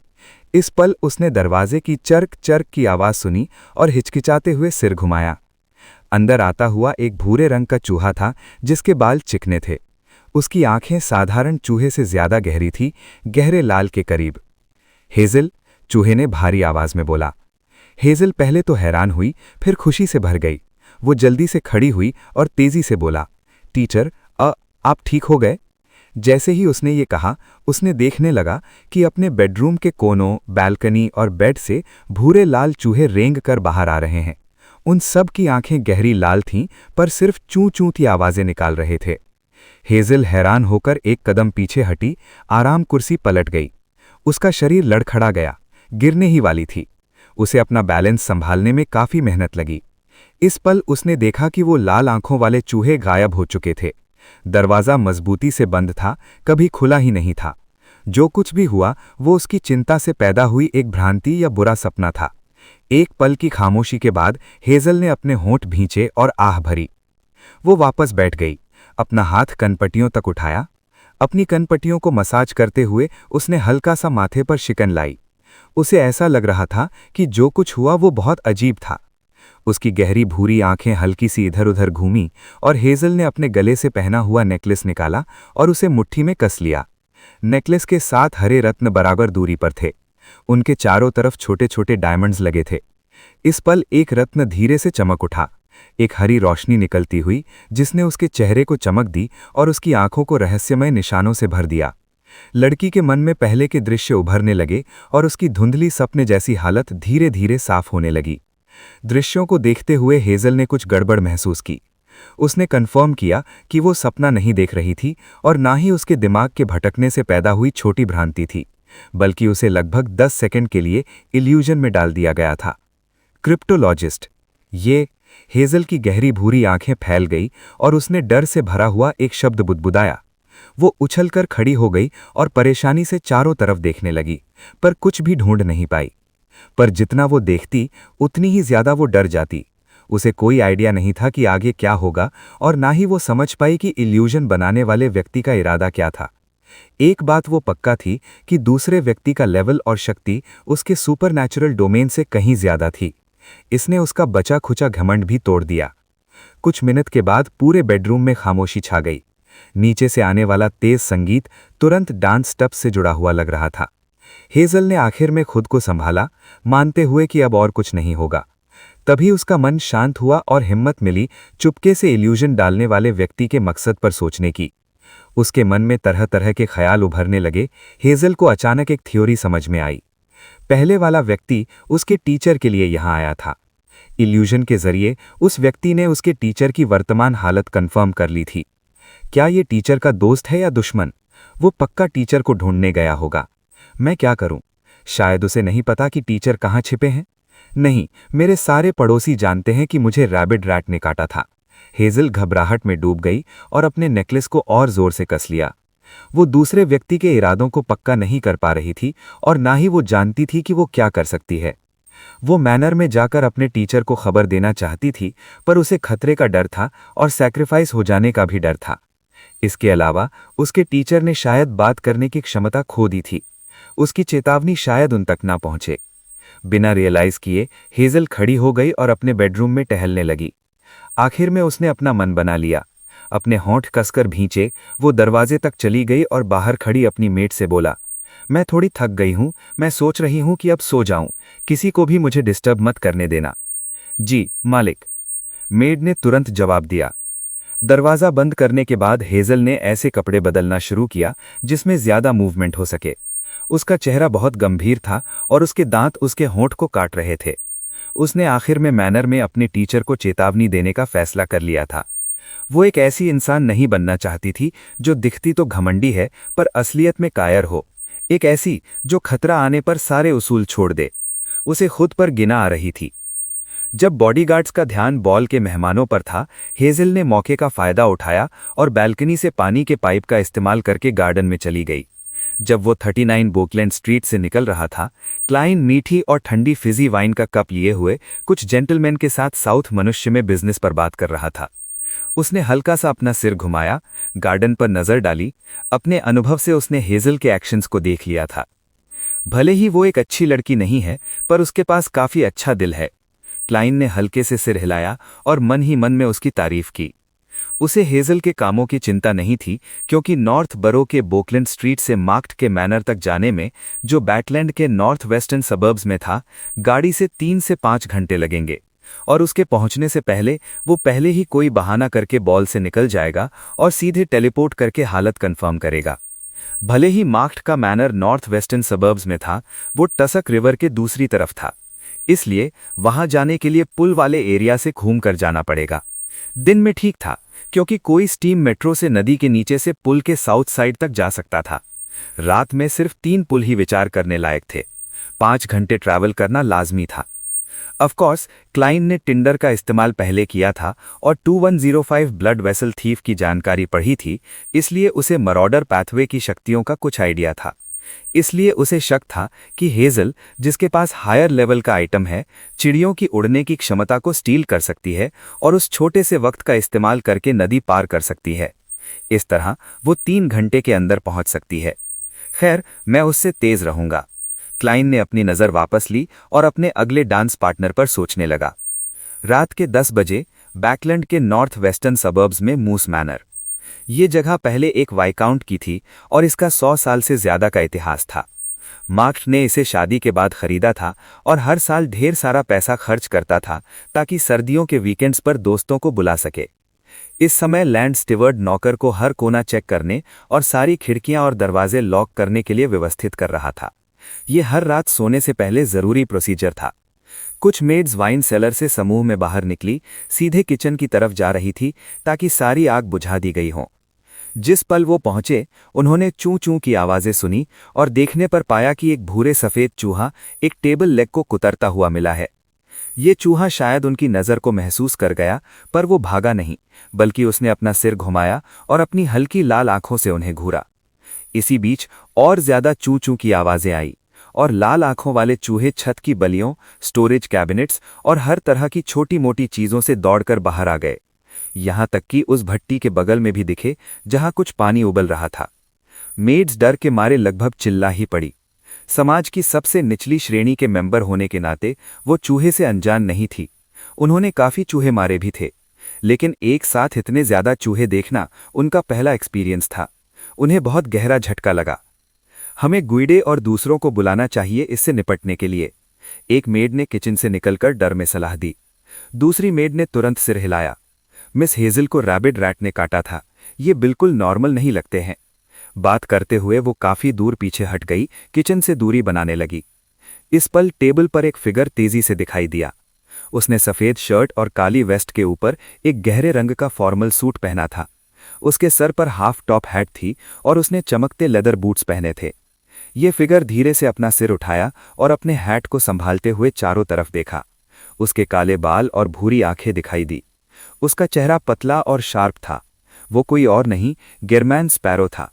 इस पल उसने दरवाजे की चर्क चर्क की आवाज़ सुनी और हिचकिचाते हुए सिर घुमाया। अंदर आता हुआ एक भूरे रंग का चूहा था जिसके बाल चिकने थे। उसकी आंखें साधारण चूहे से ज्यादा गहरी थी, गहरे लाल के करीब। हेजल, चूहे ने भारी आवाज में बोला। हेजल पहले तो हैरान हुई, फिर खुशी से भर गई। वो जल्दी से खड़ी हुई और तेजी से बोला, टीचर, आप ठीक हो गए? जैसे ही उसने ये कहा, उसने देखने लगा कि अपने बेडरूम के कोनों, बैल्कनी और बेड से भूरे लाल चूहे रेंग कर बाहर आ रहे हैं। उन सब की आंखें गहरी लाल थीं, पर सिर्फ चूं-चूं की आवाजें निकाल रहे थे। हेजल हैरान होकर एक कदम पीछे हटी, आराम कुर्सी पलट गई। उसका शरीर लड़खड़ा गया, गिरने ही वाली थी। उसे अपना बैलेंस संभालने में काफी मेहनत लगी। इस पल उसने देखा कि वो लाल आंखों वाले चूहे गायब हो चुके थे। दरवाजा मजबूती से बंद था, कभी खुला ही नहीं था। जो कुछ भी हुआ वो उसकी चिंता से पैदा हुई एक भ्रांति या बुरा सपना था। एक पल की खामोशी के बाद हेजल ने अपने होंठ भींचे और आह भरी। वो वापस बैठ गई, अपना हाथ कनपट्टियों तक उठाया। अपनी कनपट्टियों को मसाज करते हुए उसने हल्का सा माथे पर शिकन लाई। उसे ऐसा लग रहा था कि जो कुछ हुआ वो बहुत अजीब था। उसकी गहरी भूरी आंखें हल्की सी इधर उधर घूमीं और हेजल ने अपने गले से पहना हुआ नेकलेस निकाला और उसे मुट्ठी में कस लिया। नेकलेस के 7 हरे रत्न बराबर दूरी पर थे। उनके चारों तरफ छोटे छोटे डायमंड्स लगे थे। इस पल एक रत्न धीरे से चमक उठा, एक हरी रोशनी निकलती हुई जिसने उसके चेहरे को चमक दी और उसकी आंखों को रहस्यमय निशानों से भर दिया। लड़की के मन में पहले के दृश्य उभरने लगे और उसकी धुंधली सपने जैसी हालत धीरे धीरे साफ होने लगी। दृश्यों को देखते हुए हेजल ने कुछ गड़बड़ महसूस की। उसने कन्फर्म किया कि वो सपना नहीं देख रही थी और ना ही उसके दिमाग के भटकने से पैदा हुई छोटी भ्रांति थी, बल्कि उसे लगभग 10 सेकंड के लिए इल्यूजन में डाल दिया गया था। क्रिप्टोलॉजिस्ट, ये। हेजल की गहरी भूरी आंखें फैल गई और उसने डर से भरा हुआ एक शब्द बुदबुदाया। वो उछलकर खड़ी हो गई और परेशानी से चारों तरफ देखने लगी, पर कुछ भी ढूंढ नहीं पाई। पर जितना वो देखती उतनी ही ज्यादा वो डर जाती। उसे कोई आइडिया नहीं था कि आगे क्या होगा और ना ही वो समझ पाई कि इल्यूजन बनाने वाले व्यक्ति का इरादा क्या था। एक बात वो पक्का थी कि दूसरे व्यक्ति का लेवल और शक्ति उसके सुपरनैचुरल डोमेन से कहीं ज्यादा थी। इसने उसका बचा खुचा घमंड भी तोड़ दिया। कुछ मिनट के बाद पूरे बेडरूम में खामोशी छा गई। नीचे से आने वाला तेज संगीत तुरंत डांस स्टेप्स से जुड़ा हुआ लग रहा था। हेजल ने आखिर में खुद को संभाला, मानते हुए कि अब और कुछ नहीं होगा। तभी उसका मन शांत हुआ और हिम्मत मिली चुपके से इल्यूजन डालने वाले व्यक्ति के मकसद पर सोचने की। उसके मन में तरह तरह के ख्याल उभरने लगे। हेजल को अचानक एक थ्योरी समझ में आई। पहले वाला व्यक्ति उसके टीचर के लिए यहां आया था। इल्यूजन के जरिए उस व्यक्ति ने उसके टीचर की वर्तमान हालत कंफर्म कर ली थी। क्या ये टीचर का दोस्त है या दुश्मन? वो पक्का टीचर को ढूंढने गया होगा। मैं क्या करूं? शायद उसे नहीं पता कि टीचर कहां छिपे हैं। नहीं, मेरे सारे पड़ोसी जानते हैं कि मुझे रैबिट रैट ने काटा था। हेजल घबराहट में डूब गई और अपने नेकलेस को और जोर से कस लिया। वो दूसरे व्यक्ति के इरादों को पक्का नहीं कर पा रही थी और ना ही वो जानती थी कि वो क्या कर सकती है। वो मैनर में जाकर अपने टीचर को खबर देना चाहती थी, पर उसे खतरे का डर था और सैक्रिफाइस हो जाने का भी डर था। इसके अलावा उसके टीचर ने शायद बात करने की क्षमता खो दी थी। उसकी चेतावनी शायद उन तक ना पहुंचे। बिना रियलाइज किए हेजल खड़ी हो गई और अपने बेडरूम में टहलने लगी। आखिर में उसने अपना मन बना लिया। अपने होंठ कसकर भींचे वो दरवाजे तक चली गई और बाहर खड़ी अपनी मेट से बोला, मैं थोड़ी थक गई हूं, मैं सोच रही हूं कि अब सो जाऊं, किसी को भी मुझे डिस्टर्ब मत करने देना। जी मालिक, मेड ने तुरंत जवाब दिया। दरवाज़ा बंद करने के बाद हेजल ने ऐसे कपड़े बदलना शुरू किया जिसमें ज्यादा मूवमेंट हो सके। उसका चेहरा बहुत गंभीर था और उसके दांत उसके होंठ को काट रहे थे। उसने आखिर में मैनर में अपने टीचर को चेतावनी देने का फैसला कर लिया था। वो एक ऐसी इंसान नहीं बनना चाहती थी जो दिखती तो घमंडी है पर असलियत में कायर हो। एक ऐसी जो खतरा आने पर सारे उसूल छोड़ दे। उसे खुद पर गिना आ रही थी। जब बॉडीगार्ड्स का ध्यान बॉल के मेहमानों पर था, हेजल ने मौके का फायदा उठाया और बैल्कनी से पानी के पाइप का इस्तेमाल करके गार्डन में चली गई। जब वो 39 बोकलैंड स्ट्रीट से निकल रहा था, क्लाइन मीठी और ठंडी फिजी वाइन का कप लिए हुए कुछ जेंटलमैन के साथ साउथ मनुष्य में बिजनेस पर बात कर रहा था। उसने हल्का सा अपना सिर घुमाया, गार्डन पर नजर डाली। अपने अनुभव से उसने हेजल के एक्शंस को देख लिया था। भले ही वो एक अच्छी लड़की नहीं है, पर उसके पास काफी अच्छा दिल है। क्लाइन ने हल्के से सिर हिलाया और मन ही मन में उसकी तारीफ की। उसे हेजल के कामों की चिंता नहीं थी, क्योंकि नॉर्थ बरो के बोकलैंड स्ट्रीट से मार्क्ट के मैनर तक जाने में, जो बैटलैंड के नॉर्थ वेस्टर्न सबर्ब्स में था, गाड़ी से 3 से 5 घंटे लगेंगे। और उसके पहुंचने से पहले वो पहले ही कोई बहाना करके बॉल से निकल जाएगा और सीधे टेलीपोर्ट करके हालत कंफर्म करेगा। भले ही मार्क्ड का मैनर नॉर्थ वेस्टर्न सबर्ब्स में था, वो टसक रिवर के दूसरी तरफ था, इसलिए वहां जाने के लिए पुल वाले एरिया से घूमकर जाना पड़ेगा। दिन में ठीक था, क्योंकि कोई स्टीम मेट्रो से नदी के नीचे से पुल के साउथ साइड तक जा सकता था। रात में सिर्फ 3 पुल ही विचार करने लायक थे। 5 घंटे ट्रैवल करना लाजमी था। ऑफ कोर्स क्लाइन ने टिंडर का इस्तेमाल पहले किया था और 2105 ब्लड वेसल थीफ की जानकारी पढ़ी थी, इसलिए उसे मरॉडर पैथवे की शक्तियों का कुछ आइडिया था। इसलिए उसे शक था कि हेजल, जिसके पास हायर लेवल का आइटम है, चिड़ियों की उड़ने की क्षमता को स्टील कर सकती है और उस छोटे से वक्त का इस्तेमाल करके नदी पार कर सकती है। इस तरह वो 3 घंटे के अंदर पहुंच सकती है। खैर, मैं उससे तेज रहूंगा। क्लाइन ने अपनी नज़र वापस ली और अपने अगले डांस पार्टनर पर सोचने लगा। रात के 10 बजे बैकलैंड के नॉर्थ वेस्टर्न सबर्ब्स में मूस मैनर। ये जगह पहले एक वाइकाउंट की थी और इसका 100 साल से ज्यादा का इतिहास था। मार्क्स ने इसे शादी के बाद खरीदा था और हर साल ढेर सारा पैसा खर्च करता था ताकि सर्दियों के वीकेंड्स पर दोस्तों को बुला सके। इस समय लैंड स्टीवर्ड नौकर को हर कोना चेक करने और सारी खिड़कियां और दरवाजे लॉक करने के लिए व्यवस्थित कर रहा था। ये हर रात सोने से पहले जरूरी प्रोसीजर था। कुछ मेड्स वाइन सेलर से समूह में बाहर निकली, सीधे किचन की तरफ जा रही थी ताकि सारी आग बुझा दी गई हो। जिस पल वो पहुंचे, उन्होंने चूं चूं की आवाजें सुनी और देखने पर पाया कि एक भूरे सफेद चूहा एक टेबल लेग को कुतरता हुआ मिला है। ये चूहा शायद उनकी नज़र को महसूस कर गया, पर वो भागा नहीं, बल्कि उसने अपना सिर घुमाया और अपनी हल्की लाल आंखों से उन्हें घूरा। इसी बीच और ज्यादा चूं चूं की आवाजें आई और लाल आंखों वाले चूहे छत की बलियों, स्टोरेज कैबिनेट्स और हर तरह की छोटी मोटी चीजों से दौड़कर बाहर आ गए। यहां तक कि उस भट्टी के बगल में भी दिखे जहां कुछ पानी उबल रहा था। मेड्स डर के मारे लगभग चिल्ला ही पड़ी। समाज की सबसे निचली श्रेणी के मेंबर होने के नाते वो चूहे से अनजान नहीं थी। उन्होंने काफी चूहे मारे भी थे, लेकिन एक साथ इतने ज्यादा चूहे देखना उनका पहला एक्सपीरियंस था। उन्हें बहुत गहरा झटका लगा। हमें गुइडे और दूसरों को बुलाना चाहिए इससे निपटने के लिए, एक मेड ने किचन से निकलकर डर में सलाह दी। दूसरी मेड ने तुरंत सिर हिलाया। मिस हेजल को रैबिड रैट ने काटा था, ये बिल्कुल नॉर्मल नहीं लगते हैं। बात करते हुए वो काफी दूर पीछे हट गई, किचन से दूरी बनाने लगी। इस पल टेबल पर एक फिगर तेजी से दिखाई दिया। उसने सफेद शर्ट और काली वेस्ट के ऊपर एक गहरे रंग का फॉर्मल सूट पहना था। उसके सर पर हाफ टॉप हैट थी और उसने चमकते लेदर बूट्स पहने थे। ये फिगर धीरे से अपना सिर उठाया और अपने हैट को संभालते हुए चारों तरफ देखा। उसके काले बाल और भूरी आंखें दिखाई दी। उसका चेहरा पतला और शार्प था। वो कोई और नहीं, गेरमैन स्पैरो था।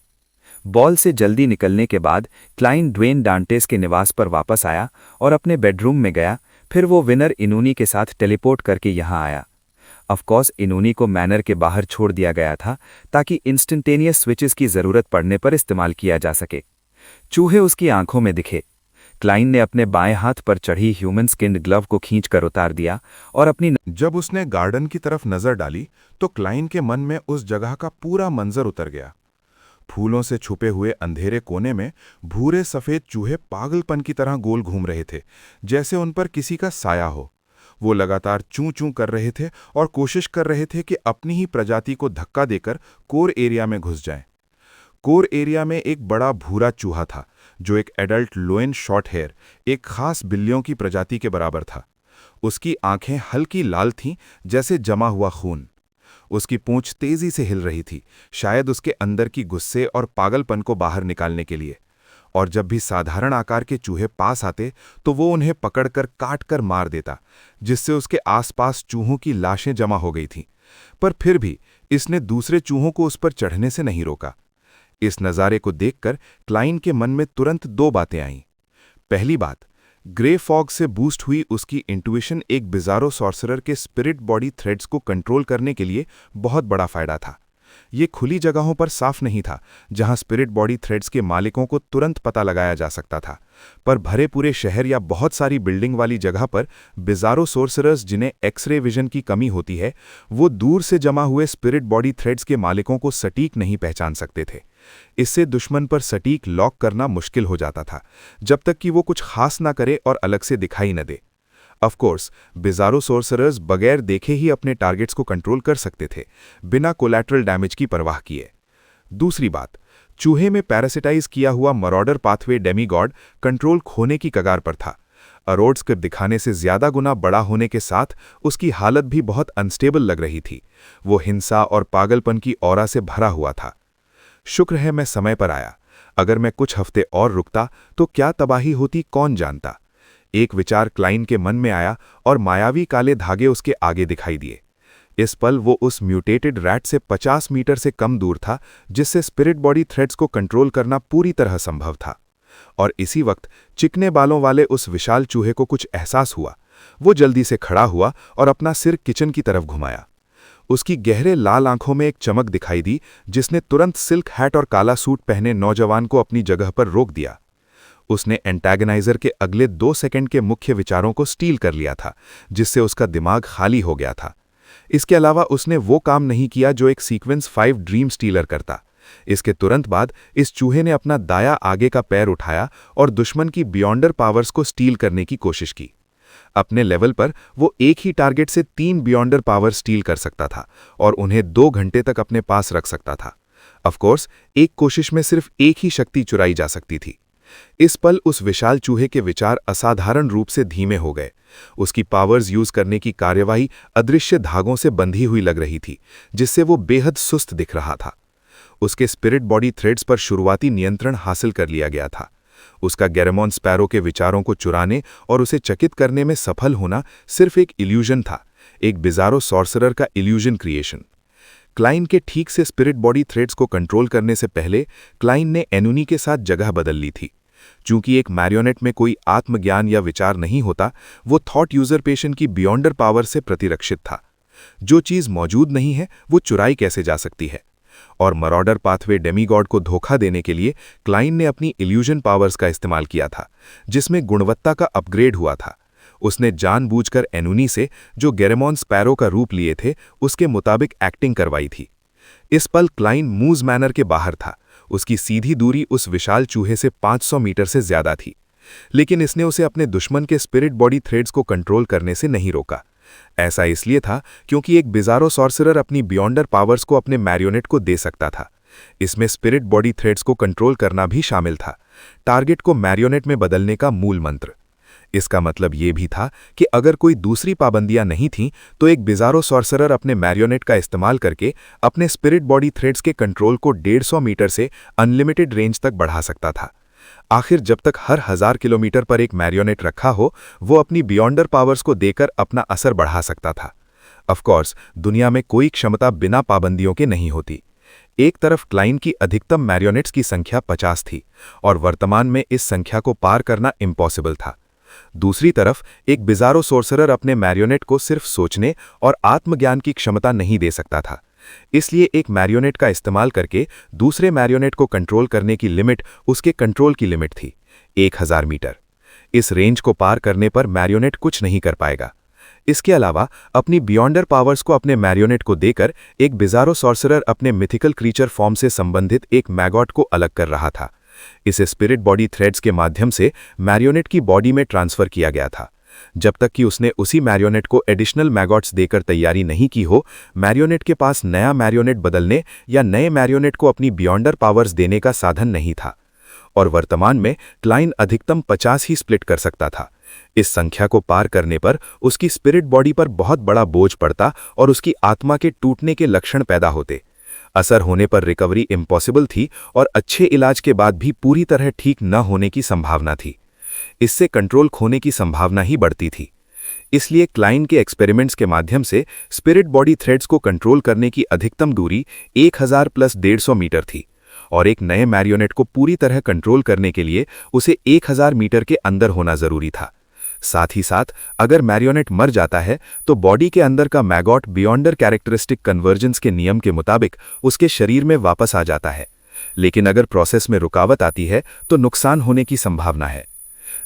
बॉल से जल्दी निकलने के बाद क्लाइन ड्वेन डांटेस के निवास पर वापस आया और अपने बेडरूम में गया। फिर वो विनर इनूनी के साथ टेलीपोर्ट करके यहाँ आया। ऑफकोर्स इनूनी को मैनर के बाहर छोड़ दिया गया था ताकि इंस्टेंटेनियस स्विचेस की जरूरत पड़ने पर इस्तेमाल किया जा सके। चूहे उसकी आंखों में दिखे। क्लाइन ने अपने बाएं हाथ पर चढ़ी ह्यूमन स्किन्ड ग्लव को खींचकर उतार दिया और अपनी जब उसने गार्डन की तरफ नजर डाली तो क्लाइन के मन में उस जगह का पूरा मंजर उतर गया। फूलों से छुपे हुए अंधेरे कोने में भूरे सफेद चूहे पागलपन की तरह गोल घूम रहे थे, जैसे उन पर किसी का साया हो। वो लगातार चूं चूं कर रहे थे और कोशिश कर रहे थे कि अपनी ही प्रजाति को धक्का देकर कोर एरिया में घुस जाएं। कोर एरिया में एक बड़ा भूरा चूहा था जो एक एडल्ट लोएन शॉर्ट हेयर, एक खास बिल्लियों की प्रजाति के बराबर था। उसकी आंखें हल्की लाल थीं, जैसे जमा हुआ खून। उसकी पूंछ तेजी से हिल रही थी, शायद उसके अंदर की गुस्से और पागलपन को बाहर निकालने के लिए। और जब भी साधारण आकार के चूहे पास आते तो वो उन्हें पकड़कर काट कर मार देता, जिससे उसके आसपास चूहों की लाशें जमा हो गई थीं। पर फिर भी इसने दूसरे चूहों को उस पर चढ़ने से नहीं रोका। इस नज़ारे को देखकर क्लाइन के मन में तुरंत 2 बातें आईं। पहली बात, ग्रे फॉग से बूस्ट हुई उसकी इंट्यूशन एक बिजारो सॉर्सरर के स्पिरिट बॉडी थ्रेड्स को कंट्रोल करने के लिए बहुत बड़ा फायदा था। ये खुली जगहों पर साफ नहीं था, जहां स्पिरिट बॉडी थ्रेड्स के मालिकों को तुरंत पता लगाया जा सकता था, पर भरे पूरे शहर या बहुत सारी बिल्डिंग वाली जगह पर बिजारो सोर्सरर्स, जिन्हें एक्सरे विजन की कमी होती है, वो दूर से जमा हुए स्पिरिट बॉडी थ्रेड्स के मालिकों को सटीक नहीं पहचान सकते थे। इससे दुश्मन पर सटीक लॉक करना मुश्किल हो जाता था, जब तक कि वो कुछ खास ना करे और अलग से दिखाई न दे। ऑफ कोर्स बिजारो सोर्सरर्स बगैर देखे ही अपने टारगेट्स को कंट्रोल कर सकते थे, बिना कोलैटरल डैमेज की परवाह किए। दूसरी बात, चूहे में पैरासिटाइज किया हुआ मरॉडर पाथवे डेमीगॉड कंट्रोल खोने की कगार पर था। अरोड्स के दिखाने से ज्यादा गुना बड़ा होने के साथ उसकी हालत भी बहुत अनस्टेबल लग रही थी। वो हिंसा और पागलपन की ऑरा से भरा हुआ था। शुक्र है मैं समय पर आया। अगर मैं कुछ हफ्ते और रुकता तो क्या तबाही होती कौन जानता। एक विचार क्लाइन के मन में आया और मायावी काले धागे उसके आगे दिखाई दिए। इस पल वो उस म्यूटेटेड रैट से 50 मीटर से कम दूर था, जिससे स्पिरिट बॉडी थ्रेड्स को कंट्रोल करना पूरी तरह संभव था। और इसी वक्त चिकने बालों वाले उस विशाल चूहे को कुछ एहसास हुआ। वो जल्दी से खड़ा हुआ और अपना सिर किचन की तरफ घुमाया। उसकी गहरे लाल आंखों में एक चमक दिखाई दी, जिसने तुरंत सिल्क हैट और काला सूट पहने नौजवान को अपनी जगह पर रोक दिया। उसने एंटैगनाइजर के अगले 2 सेकंड के मुख्य विचारों को स्टील कर लिया था, जिससे उसका दिमाग खाली हो गया था। इसके अलावा उसने वो काम नहीं किया जो एक सीक्वेंस 5 ड्रीम स्टीलर करता। इसके तुरंत बाद इस चूहे ने अपना दाया आगे का पैर उठाया और दुश्मन की बियॉन्डर पावर्स को स्टील करने की कोशिश की। अपने लेवल पर वो एक ही टारगेट से 3 बियॉन्डर पावर स्टील कर सकता था और उन्हें 2 घंटे तक अपने पास रख सकता था। ऑफ कोर्स एक कोशिश में सिर्फ एक ही शक्ति चुराई जा सकती थी। इस पल उस विशाल चूहे के विचार असाधारण रूप से धीमे हो गए। उसकी पावर्स यूज करने की कार्यवाही अदृश्य धागों से बंधी हुई लग रही थी, जिससे वो बेहद सुस्त दिख रहा था। उसके स्पिरिट बॉडी थ्रेड्स पर शुरुआती नियंत्रण हासिल कर लिया गया था। उसका गैरेमॉन स्पैरो के विचारों को चुराने और उसे चकित करने में सफल होना सिर्फ एक इल्यूजन था, एक बिजारो सॉर्सरर का इल्यूजन क्रिएशन। क्लाइन के ठीक से स्पिरिट बॉडी थ्रेड्स को कंट्रोल करने से पहले क्लाइन ने एनुनी के साथ जगह बदल ली थी। चूंकि एक मैरियोनेट में कोई आत्मज्ञान या विचार नहीं होता, वो थॉट यूजरपेशन की बियॉन्डर पावर से प्रतिरक्षित था। जो चीज मौजूद नहीं है वो चुराई कैसे जा सकती है। और मरॉडर पाथवे डेमीगॉड को धोखा देने के लिए क्लाइन ने अपनी इल्यूजन पावर्स का इस्तेमाल किया था, जिसमें गुणवत्ता का अपग्रेड हुआ था। उसने जानबूझकर एनुनी से, जो गैरेमॉन स्पैरो का रूप लिए थे, उसके मुताबिक एक्टिंग करवाई थी। इस पल क्लाइन मूज मैनर के बाहर था। उसकी सीधी दूरी उस विशाल चूहे से 500 मीटर से ज्यादा थी, लेकिन इसने उसे अपने दुश्मन के स्पिरिट बॉडी थ्रेड्स को कंट्रोल करने से नहीं रोका। ऐसा इसलिए था क्योंकि एक बिजारो सॉर्सरर अपनी बियॉन्डर पावर्स को अपने मैरियोनेट को दे सकता था। इसमें स्पिरिट बॉडी थ्रेड्स को कंट्रोल करना भी शामिल था, टारगेट को मैरियोनेट में बदलने का मूल मंत्र। इसका मतलब ये भी था कि अगर कोई दूसरी पाबंदियां नहीं थीं, तो एक बिजारो सॉर्सरर अपने मैरियोनेट का इस्तेमाल करके अपने स्पिरिट बॉडी थ्रेड्स के कंट्रोल को 150 मीटर से अनलिमिटेड रेंज तक बढ़ा सकता था। आखिर जब तक हर 1000 किलोमीटर पर एक मैरियोनेट रखा हो, वो अपनी बियॉन्डर पावर्स को देकर अपना असर बढ़ा सकता था। ऑफ कोर्स दुनिया में कोई क्षमता बिना पाबंदियों के नहीं होती। एक तरफ क्लाइन की अधिकतम मैरियोनेट्स की संख्या 50 थी और वर्तमान में इस संख्या को पार करना इम्पॉसिबल था। दूसरी तरफ एक बिजारो सोर्सरर अपने मैरियोनेट को सिर्फ सोचने और आत्मज्ञान की क्षमता नहीं दे सकता था। इसलिए एक मैरियोनेट का इस्तेमाल करके दूसरे मैरियोनेट को कंट्रोल करने की लिमिट उसके कंट्रोल की लिमिट थी, 1000 मीटर। इस रेंज को पार करने पर मैरियोनेट कुछ नहीं कर पाएगा। इसके अलावा अपनी बियॉन्डर पावर्स को अपने मैरियोनेट को देकर एक बिजारो सॉर्सरर अपने मिथिकल क्रीचर फॉर्म से संबंधित एक मैगॉट को अलग कर रहा था। इसे स्पिरिट बॉडी थ्रेड्स के माध्यम से मैरियोनेट की बॉडी में ट्रांसफर किया गया था। जब तक कि उसने उसी मैरियोनेट को एडिशनल मैगॉट्स देकर तैयारी नहीं की हो, मैरियोनेट के पास नया मैरियोनेट बदलने या नए मैरियोनेट को अपनी बियॉन्डर पावर्स देने का साधन नहीं था। और वर्तमान में क्लाइन अधिकतम 50 ही स्प्लिट कर सकता था। इस संख्या को पार करने पर उसकी स्पिरिट बॉडी पर बहुत बड़ा बोझ पड़ता और उसकी आत्मा के टूटने के लक्षण पैदा होते। असर होने पर रिकवरी इम्पॉसिबल थी और अच्छे इलाज के बाद भी पूरी तरह ठीक न होने की संभावना थी। इससे कंट्रोल खोने की संभावना ही बढ़ती थी। इसलिए क्लाइन के एक्सपेरिमेंट्स के माध्यम से स्पिरिट बॉडी थ्रेड्स को कंट्रोल करने की अधिकतम दूरी 1000 + 150 मीटर थी और एक नए मैरियोनेट को पूरी तरह कंट्रोल करने के लिए उसे 1000 मीटर के अंदर होना जरूरी था। साथ ही साथ अगर मैरियोनेट मर जाता है तो बॉडी के अंदर का मैगॉट बियॉन्डर कैरेक्टरिस्टिक कन्वर्जेंस के नियम के मुताबिक उसके शरीर में वापस आ जाता है। लेकिन अगर प्रोसेस में रुकावट आती है तो नुकसान होने की संभावना है।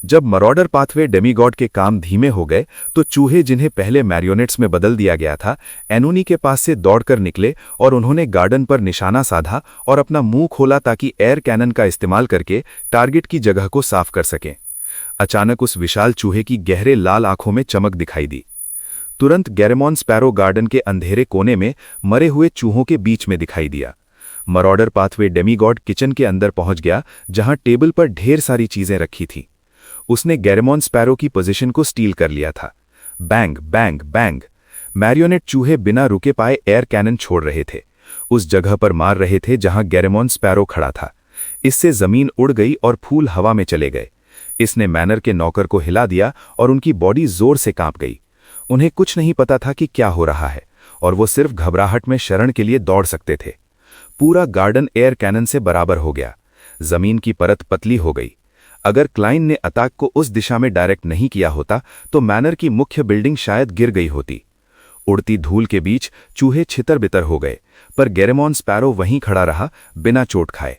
जब मरॉडर पाथवे डेमीगॉड के काम धीमे हो गए तो चूहे, जिन्हें पहले मैरियोनेट्स में बदल दिया गया था, एनुनी के पास से दौड़कर निकले और उन्होंने गार्डन पर निशाना साधा और अपना मुंह खोला ताकि एयर कैनन का इस्तेमाल करके टारगेट की जगह को साफ कर सकें। अचानक उस विशाल चूहे की गहरे लाल आंखों में चमक दिखाई दी। तुरंत गैरेमॉन स्पैरो गार्डन के अंधेरे कोने में मरे हुए चूहों के बीच में दिखाई दिया। मरॉडर पाथवे डेमीगॉड किचन के अंदर पहुंच गया, जहां टेबल पर ढेर सारी चीजें रखी थीं। उसने गैरेमॉन स्पैरो की पोजीशन को स्टील कर लिया था। बैंग बैंग बैंग, मैरियोनेट चूहे बिना रुके पाए एयर कैनन छोड़ रहे थे। उस जगह पर मार रहे थे जहां गैरेमॉन स्पैरो खड़ा था। इससे जमीन उड़ गई और फूल हवा में चले गए। इसने मैनर के नौकर को हिला दिया और उनकी बॉडी जोर से कांप गई। उन्हें कुछ नहीं पता था कि क्या हो रहा है, और वो सिर्फ घबराहट में शरण के लिए दौड़ सकते थे। पूरा गार्डन एयर कैनन से बराबर हो गया। जमीन की परत पतली हो गई। अगर क्लाइन ने अटैक को उस दिशा में डायरेक्ट नहीं किया होता तो मैनर की मुख्य बिल्डिंग शायद गिर गई होती। उड़ती धूल के बीच चूहे छितर-बितर हो गए, पर गैरेमॉन स्पैरो वहीं खड़ा रहा, बिना चोट खाए।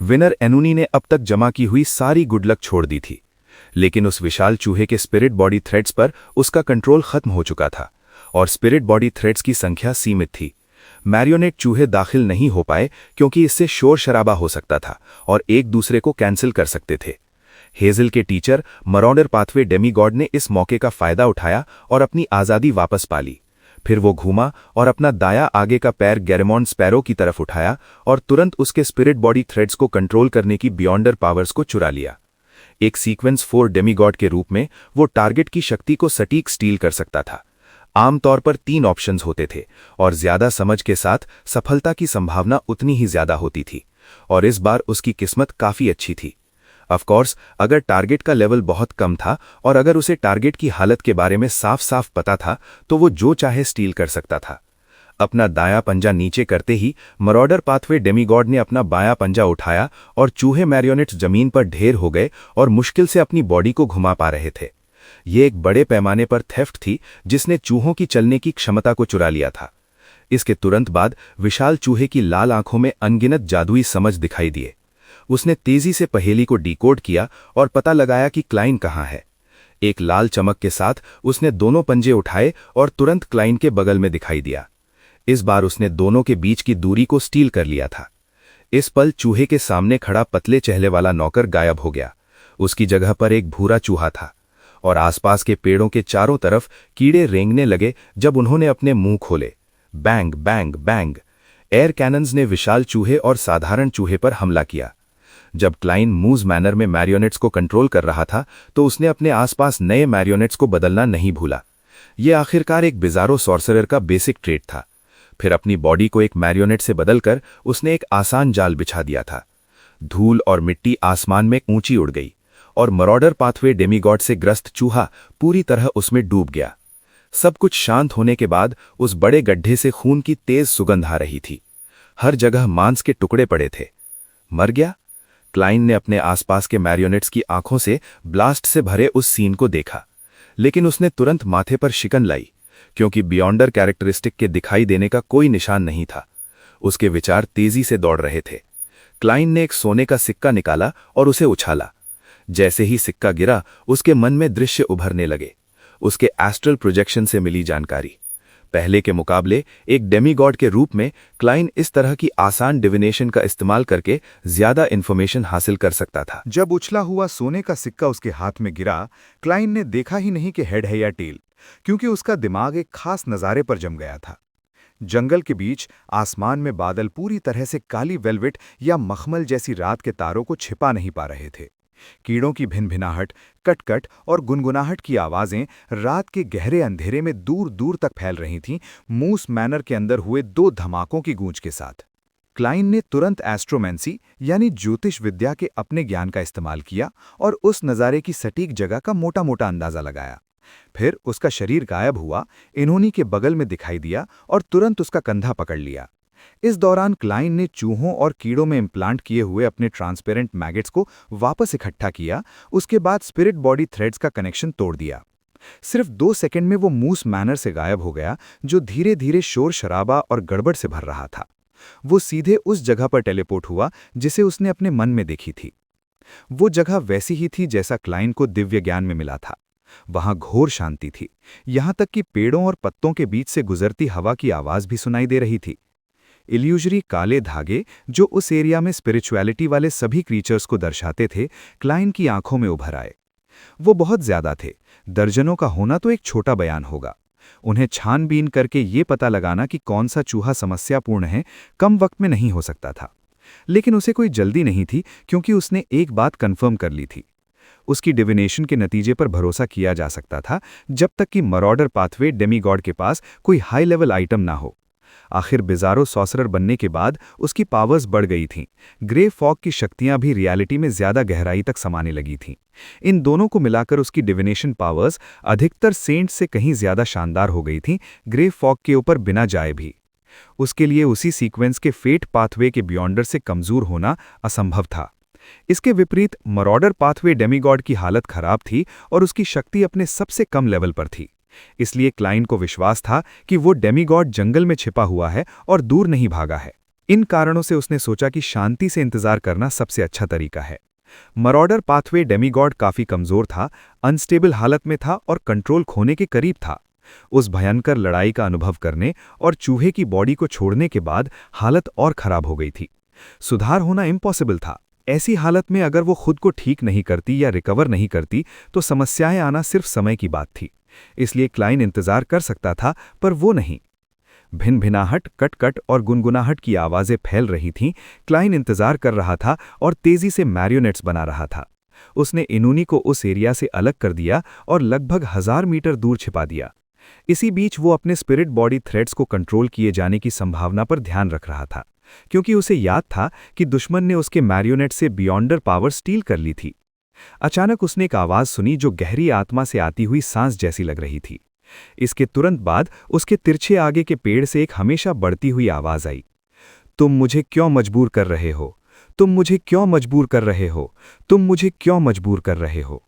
विनर एनुनी ने अब तक जमा की हुई सारी गुडलक छोड़ दी थी, लेकिन उस विशाल चूहे के स्पिरिट बॉडी थ्रेड्स पर उसका कंट्रोल खत्म हो चुका था, और स्पिरिट बॉडी थ्रेड्स की संख्या सीमित थी। मैरियोनेट चूहे दाखिल नहीं हो पाए क्योंकि इससे शोर शराबा हो सकता था और एक दूसरे को कैंसिल कर सकते थे। हेजल के टीचर मरॉडर पाथवे डेमीगॉड ने इस मौके का फायदा उठाया और अपनी आज़ादी वापस पा ली। फिर वो घूमा और अपना दाया आगे का पैर गैरेमॉन स्पैरो की तरफ उठाया और तुरंत उसके स्पिरिट बॉडी थ्रेड्स को कंट्रोल करने की बियॉन्डर पावर्स को चुरा लिया। एक सीक्वेंस 4 डेमीगॉड के रूप में वो टारगेट की शक्ति को सटीक स्टील कर सकता था। आमतौर पर 3 ऑप्शंस होते थे, और ज्यादा समझ के साथ सफलता की संभावना उतनी ही ज्यादा होती थी, और इस बार उसकी किस्मत काफी अच्छी थी। ऑफ कोर्स, अगर टारगेट का लेवल बहुत कम था और अगर उसे टारगेट की हालत के बारे में साफ साफ पता था तो वो जो चाहे स्टील कर सकता था। अपना दायां पंजा नीचे करते ही मरॉडर पाथवे डेमीगॉड ने अपना बायां पंजा उठाया और चूहे मैरियोनेट्स जमीन पर ढेर हो गए और मुश्किल से अपनी बॉडी को घुमा पा रहे थे। ये एक बड़े पैमाने पर थेफ्ट थी जिसने चूहों की चलने की क्षमता को चुरा लिया था। इसके तुरंत बाद विशाल चूहे की लाल आंखों में अनगिनत जादुई समझ दिखाई दिए। उसने तेजी से पहेली को डिकोड किया और पता लगाया कि क्लाइन कहाँ है। एक लाल चमक के साथ उसने दोनों पंजे उठाए और तुरंत क्लाइन के बगल में दिखाई दिया। इस बार उसने दोनों के बीच की दूरी को स्टील कर लिया था। इस पल चूहे के सामने खड़ा पतले चेहरे वाला नौकर गायब हो गया। उसकी जगह पर एक भूरा चूहा था, और आसपास के पेड़ों के चारों तरफ कीड़े रेंगने लगे जब उन्होंने अपने मुंह खोले। Bang bang bang, air cannons ने विशाल चूहे और साधारण चूहे पर हमला किया। जब क्लाइन मूज मैनर में मैरियोनेट्स को कंट्रोल कर रहा था तो उसने अपने आसपास नए मैरियोनेट्स को बदलना नहीं भूला। यह आखिरकार एक बिजारो सॉर्सरर का बेसिक ट्रेट था। फिर अपनी बॉडी को एक मैरियोनेट से बदलकर उसने एक आसान जाल बिछा दिया था। धूल और मिट्टी आसमान में ऊंची उड़ गई और मरॉडर पाथवे डेमीगॉड से ग्रस्त चूहा पूरी तरह उसमें डूब गया। सब कुछ शांत होने के बाद उस बड़े गड्ढे से खून की तेज सुगंध आ रही थी। हर जगह मांस के टुकड़े पड़े थे। मर गया? क्लाइन ने अपने आसपास के मैरियोनेट्स की आंखों से ब्लास्ट से भरे उस सीन को देखा, लेकिन उसने तुरंत माथे पर शिकन लाई, क्योंकि बियॉन्डर कैरेक्टरिस्टिक के दिखाई देने का कोई निशान नहीं था। उसके विचार तेजी से दौड़ रहे थे। क्लाइन ने एक सोने का सिक्का निकाला और उसे उछाला। जैसे ही सिक्का गिरा, उसके मन में दृश्य उभरने लगे, उसके एस्ट्रल प्रोजेक्शन से मिली जानकारी। पहले के मुकाबले एक डेमीगॉड के रूप में क्लाइन इस तरह की आसान डिविनेशन का इस्तेमाल करके ज्यादा इंफॉर्मेशन हासिल कर सकता था। जब उछला हुआ सोने का सिक्का उसके हाथ में गिरा, क्लाइन ने देखा ही नहीं कि हेड है या टेल, क्योंकि उसका दिमाग एक खास नज़ारे पर जम गया था। जंगल के बीच आसमान में बादल पूरी तरह से काली वेलवेट या मखमल जैसी रात के तारों को छिपा नहीं पा रहे थे। कीड़ों की भिनभिनाहट, कटकट और गुनगुनाहट की आवाजें रात के गहरे अंधेरे में दूर दूर तक फैल रही थीं, मूस मैनर के अंदर हुए 2 धमाकों की गूंज के साथ। क्लाइन ने तुरंत एस्ट्रोमेंसी यानी ज्योतिष विद्या के अपने ज्ञान का इस्तेमाल किया और उस नज़ारे की सटीक जगह का मोटा मोटा अंदाजा लगाया। फिर उसका शरीर गायब हुआ, इन्होंने के बगल में दिखाई दिया और तुरंत उसका कंधा पकड़ लिया। इस दौरान क्लाइन ने चूहों और कीड़ों में इम्प्लांट किए हुए अपने ट्रांसपेरेंट मैगेट्स को वापस इकट्ठा किया। उसके बाद स्पिरिट बॉडी थ्रेड्स का कनेक्शन तोड़ दिया। सिर्फ 2 सेकंड में वो मूस मैनर से गायब हो गया, जो धीरे धीरे शोर शराबा और गड़बड़ से भर रहा था। वो सीधे उस जगह पर टेलीपोर्ट हुआ जिसे उसने अपने मन में देखी थी। वो जगह वैसी ही थी जैसा क्लाइन को दिव्य ज्ञान में मिला था। वहां घोर शांति थी, यहां तक कि पेड़ों और पत्तों के बीच से गुजरती हवा की आवाज भी सुनाई दे रही थी। इल्यूजरी काले धागे जो उस एरिया में स्पिरिचुअलिटी वाले सभी क्रीचर्स को दर्शाते थे, क्लाइन की आंखों में उभर आए। वो बहुत ज्यादा थे। दर्जनों का होना तो एक छोटा बयान होगा। उन्हें छानबीन करके ये पता लगाना कि कौन सा चूहा समस्यापूर्ण है, कम वक्त में नहीं हो सकता था। लेकिन उसे कोई जल्दी नहीं थी, क्योंकि उसने एक बात कंफर्म कर ली थी। उसकी डिविनेशन के नतीजे पर भरोसा किया जा सकता था, जब तक कि मरॉडर पाथवे डेमीगॉड के पास कोई हाई लेवल आइटम ना हो। आखिर बिजारो सॉसरर बनने के बाद उसकी पावर्स बढ़ गई थीं। ग्रे फॉग की शक्तियां भी रियलिटी में ज्यादा गहराई तक समाने लगी थीं। इन दोनों को मिलाकर उसकी डिविनेशन पावर्स अधिकतर सेंट्स से कहीं ज्यादा शानदार हो गई थीं, ग्रे फॉग के ऊपर बिना जाए भी। उसके लिए उसी सीक्वेंस के फेट पाथवे के बियॉन्डर से कमजोर होना असंभव था। इसके विपरीत मरॉडर पाथवे डेमीगॉड की हालत खराब थी और उसकी शक्ति अपने सबसे कम लेवल पर थी। इसलिए क्लाइन को विश्वास था कि वो डेमीगॉड जंगल में छिपा हुआ है और दूर नहीं भागा है। इन कारणों से उसने सोचा कि शांति से इंतजार करना सबसे अच्छा तरीका है। मरॉडर पाथवे डेमीगॉड काफी कमजोर था, अनस्टेबल हालत में था और कंट्रोल खोने के करीब था। उस भयंकर लड़ाई का अनुभव करने और चूहे की बॉडी को छोड़ने के बाद हालत और खराब हो गई थी। सुधार होना इम्पॉसिबल था। ऐसी हालत में अगर वो खुद को ठीक नहीं करती या रिकवर नहीं करती तो समस्याएं आना सिर्फ समय की बात थी। इसलिए क्लाइन इंतजार कर सकता था, पर वो नहीं। भिनभिनाहट, कट-कट और गुनगुनाहट की आवाजें फैल रही थीं। क्लाइन इंतजार कर रहा था और तेजी से मैरियोनेट्स बना रहा था। उसने इनूनी को उस एरिया से अलग कर दिया और लगभग 1000 मीटर दूर छिपा दिया। इसी बीच वो अपने स्पिरिट बॉडी थ्रेड्स को कंट्रोल किए जाने की संभावना पर ध्यान रख रहा था, क्योंकि उसे याद था कि दुश्मन ने उसके मैरियोनेट से बियॉन्डर पावर स्टील कर ली थी। अचानक उसने एक आवाज सुनी जो गहरी आत्मा से आती हुई सांस जैसी लग रही थी। इसके तुरंत बाद उसके तिरछे आगे के पेड़ से एक हमेशा बढ़ती हुई आवाज आई। तुम मुझे क्यों मजबूर कर रहे हो? तुम मुझे क्यों मजबूर कर रहे हो? तुम मुझे क्यों मजबूर कर रहे हो?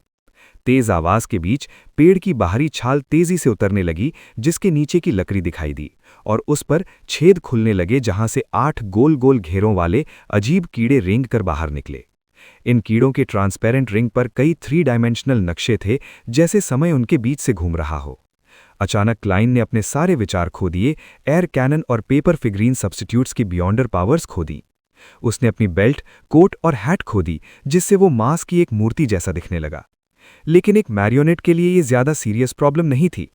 तेज आवाज के बीच पेड़ की बाहरी छाल तेजी से उतरने लगी, जिसके नीचे की लकड़ी दिखाई दी और उस पर छेद खुलने लगे, जहां से 8 गोल गोल घेरों वाले अजीब कीड़े रेंग कर बाहर निकले। इन कीड़ों के ट्रांसपेरेंट रिंग पर कई 3 डायमेंशनल नक्शे थे, जैसे समय उनके बीच से घूम रहा हो। अचानक क्लाइन ने अपने सारे विचार खो दिए। एयर कैनन और पेपर फिगरीन सब्स्टिट्यूट्स की बियॉन्डर पावर्स खो दी। उसने अपनी बेल्ट, कोट और हैट खो दी, जिससे वो मांस की एक मूर्ति जैसा दिखने लगा। लेकिन एक मैरियोनेट के लिए ये ज्यादा सीरियस प्रॉब्लम नहीं थी।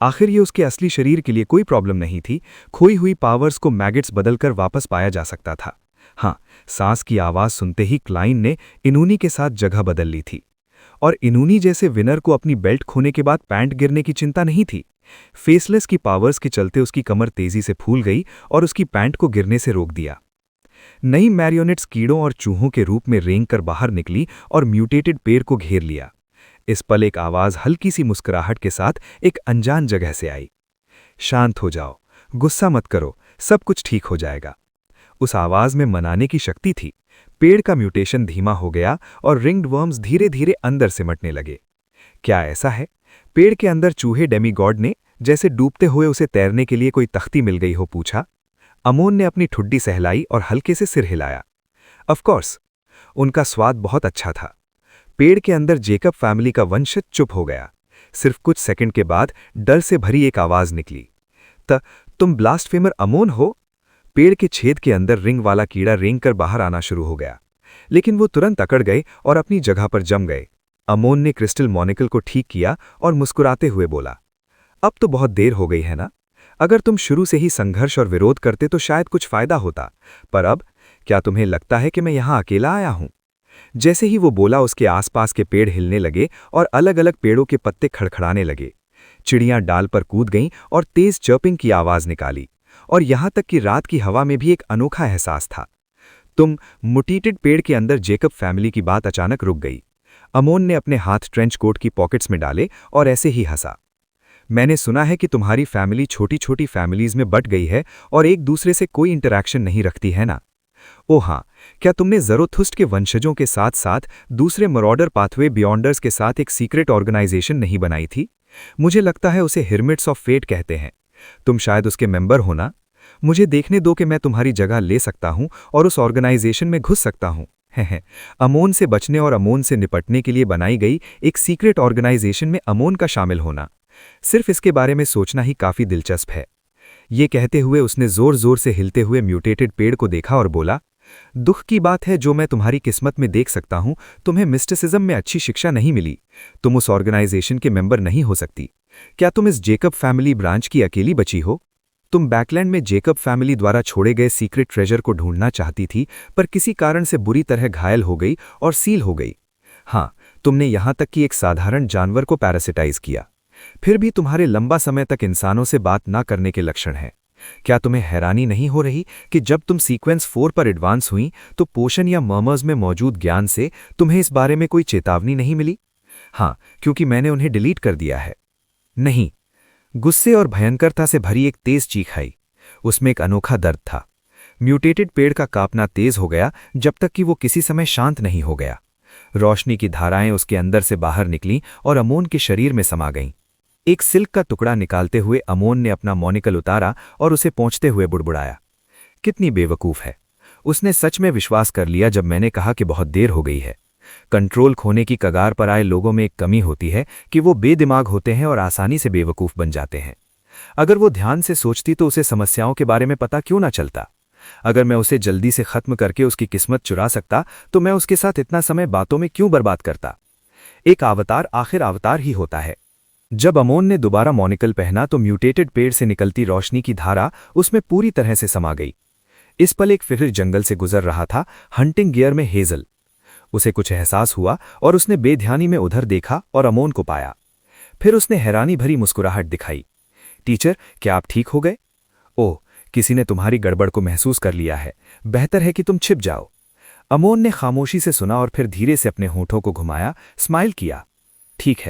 आखिर ये उसके असली शरीर के लिए कोई प्रॉब्लम नहीं थी। खोई हुई पावर्स को मैगेट्स बदलकर वापस पाया जा सकता था। हाँ, सांस की आवाज सुनते ही क्लाइन ने इनूनी के साथ जगह बदल ली थी। और इनूनी जैसे विनर को अपनी बेल्ट खोने के बाद पैंट गिरने की चिंता नहीं थी। फेसलेस की पावर्स के चलते उसकी कमर तेजी से फूल गई और उसकी पैंट को गिरने से रोक दिया। नई मैरियोनेट्स कीड़ों और चूहों के रूप में रेंग कर बाहर निकली और म्यूटेटेड पेड़ को घेर लिया। इस पल एक आवाज हल्की सी मुस्कुराहट के साथ एक अनजान जगह से आई। शांत हो जाओ, गुस्सा मत करो, सब कुछ ठीक हो जाएगा। उस आवाज में मनाने की शक्ति थी। पेड़ का म्यूटेशन धीमा हो गया और रिंग्ड वर्म्स धीरे धीरे अंदर सिमटने लगे। क्या ऐसा है? पेड़ के अंदर चूहे डेमीगॉड ने, जैसे डूबते हुए उसे तैरने के लिए कोई तख्ती मिल गई हो, पूछा। अमोन ने अपनी ठुड्डी सहलाई और हल्के से सिर हिलाया। ऑफ कोर्स, उनका स्वाद बहुत अच्छा था। पेड़ के अंदर जेकब फैमिली का वंशज चुप हो गया। सिर्फ कुछ सेकंड के बाद डर से भरी एक आवाज निकली। तुम ब्लास्फेमर अमोन हो? पेड़ के छेद के अंदर रिंग वाला कीड़ा रेंग कर बाहर आना शुरू हो गया, लेकिन वो तुरंत अकड़ गए और अपनी जगह पर जम गए। अमोन ने क्रिस्टल मॉनिकल को ठीक किया और मुस्कुराते हुए बोला, अब तो बहुत देर हो गई है ना? अगर तुम शुरू से ही संघर्ष और विरोध करते तो शायद कुछ फायदा होता, पर अब क्या तुम्हें लगता है कि मैं यहां अकेला आया हूं? जैसे ही वो बोला, उसके आसपास के पेड़ हिलने लगे और अलग अलग पेड़ों के पत्ते खड़खड़ाने लगे। चिड़ियां डाल पर कूद गईं और तेज चर्पिंग की आवाज निकाली, और यहां तक कि रात की हवा में भी एक अनोखा एहसास था। तुम मुटीटेड पेड़ के अंदर जेकब फैमिली की बात अचानक रुक गई। अमोन ने अपने हाथ ट्रेंच कोट की पॉकेट्स में डाले और ऐसे ही हंसा। मैंने सुना है कि तुम्हारी फैमिली छोटी छोटी फैमिलीज में बट गई है और एक दूसरे से कोई इंटरैक्शन नहीं रखती है ना? ओ हाँ, क्या तुमने ज़रोथुस्ट्र के वंशजों के साथ साथ दूसरे मरॉडर पाथवे बियॉन्डर्स के साथ एक सीक्रेट ऑर्गेनाइजेशन नहीं बनाई थी? मुझे लगता है उसे हिरमिट्स ऑफ फेट कहते हैं। तुम शायद उसके मेंबर हो ना? मुझे देखने दो कि मैं तुम्हारी जगह ले सकता हूं और उस ऑर्गेनाइजेशन में घुस सकता हूं। अमोन से बचने और अमोन से निपटने के लिए बनाई गई एक सीक्रेट ऑर्गेनाइजेशन में अमोन का शामिल होना, सिर्फ इसके बारे में सोचना ही काफी दिलचस्प है। ये कहते हुए उसने जोर जोर से हिलते हुए म्यूटेटेड पेड़ को देखा और बोला, दुख की बात है, जो मैं तुम्हारी किस्मत में देख सकता हूं, तुम्हें मिस्टिसिज्म में अच्छी शिक्षा नहीं मिली। तुम उस ऑर्गेनाइजेशन के मेंबर नहीं हो सकती। क्या तुम इस जेकब फैमिली ब्रांच की अकेली बची हो? तुम बैकलैंड में जेकब फैमिली द्वारा छोड़े गए सीक्रेट ट्रेजर को ढूंढना चाहती थी, पर किसी कारण से बुरी तरह घायल हो गई और सील हो गई। हाँ, तुमने यहां तक कि एक साधारण जानवर को पैरासिटाइज किया। फिर भी तुम्हारे लंबा समय तक इंसानों से बात ना करने के लक्षण हैं। क्या तुम्हें हैरानी नहीं हो रही कि जब तुम सीक्वेंस 4 पर एडवांस हुई तो पोशन या मर्मर्स में मौजूद ज्ञान से तुम्हें इस बारे में कोई चेतावनी नहीं मिली? हाँ, क्योंकि मैंने उन्हें डिलीट कर दिया है। नहीं। गुस्से और भयंकरता से भरी एक तेज चीख आई। उसमें एक अनोखा दर्द था। म्यूटेटेड पेड़ का कांपना तेज हो गया जब तक कि वो किसी समय शांत नहीं हो गया। रोशनी की धाराएं उसके अंदर से बाहर निकलीं और अमोन के शरीर में समा गईं। एक सिल्क का टुकड़ा निकालते हुए अमोन ने अपना मोनिकल उतारा और उसे पोंछते हुए बुड़बुड़ाया। कितनी बेवकूफ है। उसने सच में विश्वास कर लिया जब मैंने कहा कि बहुत देर हो गई है। कंट्रोल खोने की कगार पर आए लोगों में एक कमी होती है कि वो बेदिमाग होते हैं और आसानी से बेवकूफ बन जाते हैं। अगर वो ध्यान से सोचती तो उसे समस्याओं के बारे में पता क्यों ना चलता। अगर मैं उसे जल्दी से खत्म करके उसकी किस्मत चुरा सकता तो मैं उसके साथ इतना समय बातों में क्यों बर्बाद करता। एक अवतार आखिर अवतार ही होता है। जब अमोन ने दोबारा मोनिकल पहना तो म्यूटेटेड पेड़ से निकलती रोशनी की धारा उसमें पूरी तरह से समा गई। इस पल एक फिर जंगल से गुजर रहा था, हंटिंग गियर में हेजल। उसे कुछ एहसास हुआ और उसने बेध्यानी में उधर देखा और अमोन को पाया। फिर उसने हैरानी भरी मुस्कुराहट दिखाई। टीचर, क्या आप ठीक हो गए? ओह, किसी ने तुम्हारी गड़बड़ को महसूस कर लिया है। बेहतर है कि तुम छिप जाओ। अमोन ने खामोशी से सुना और फिर धीरे से अपने होठों को घुमाया, स्माइल किया। ठीक है,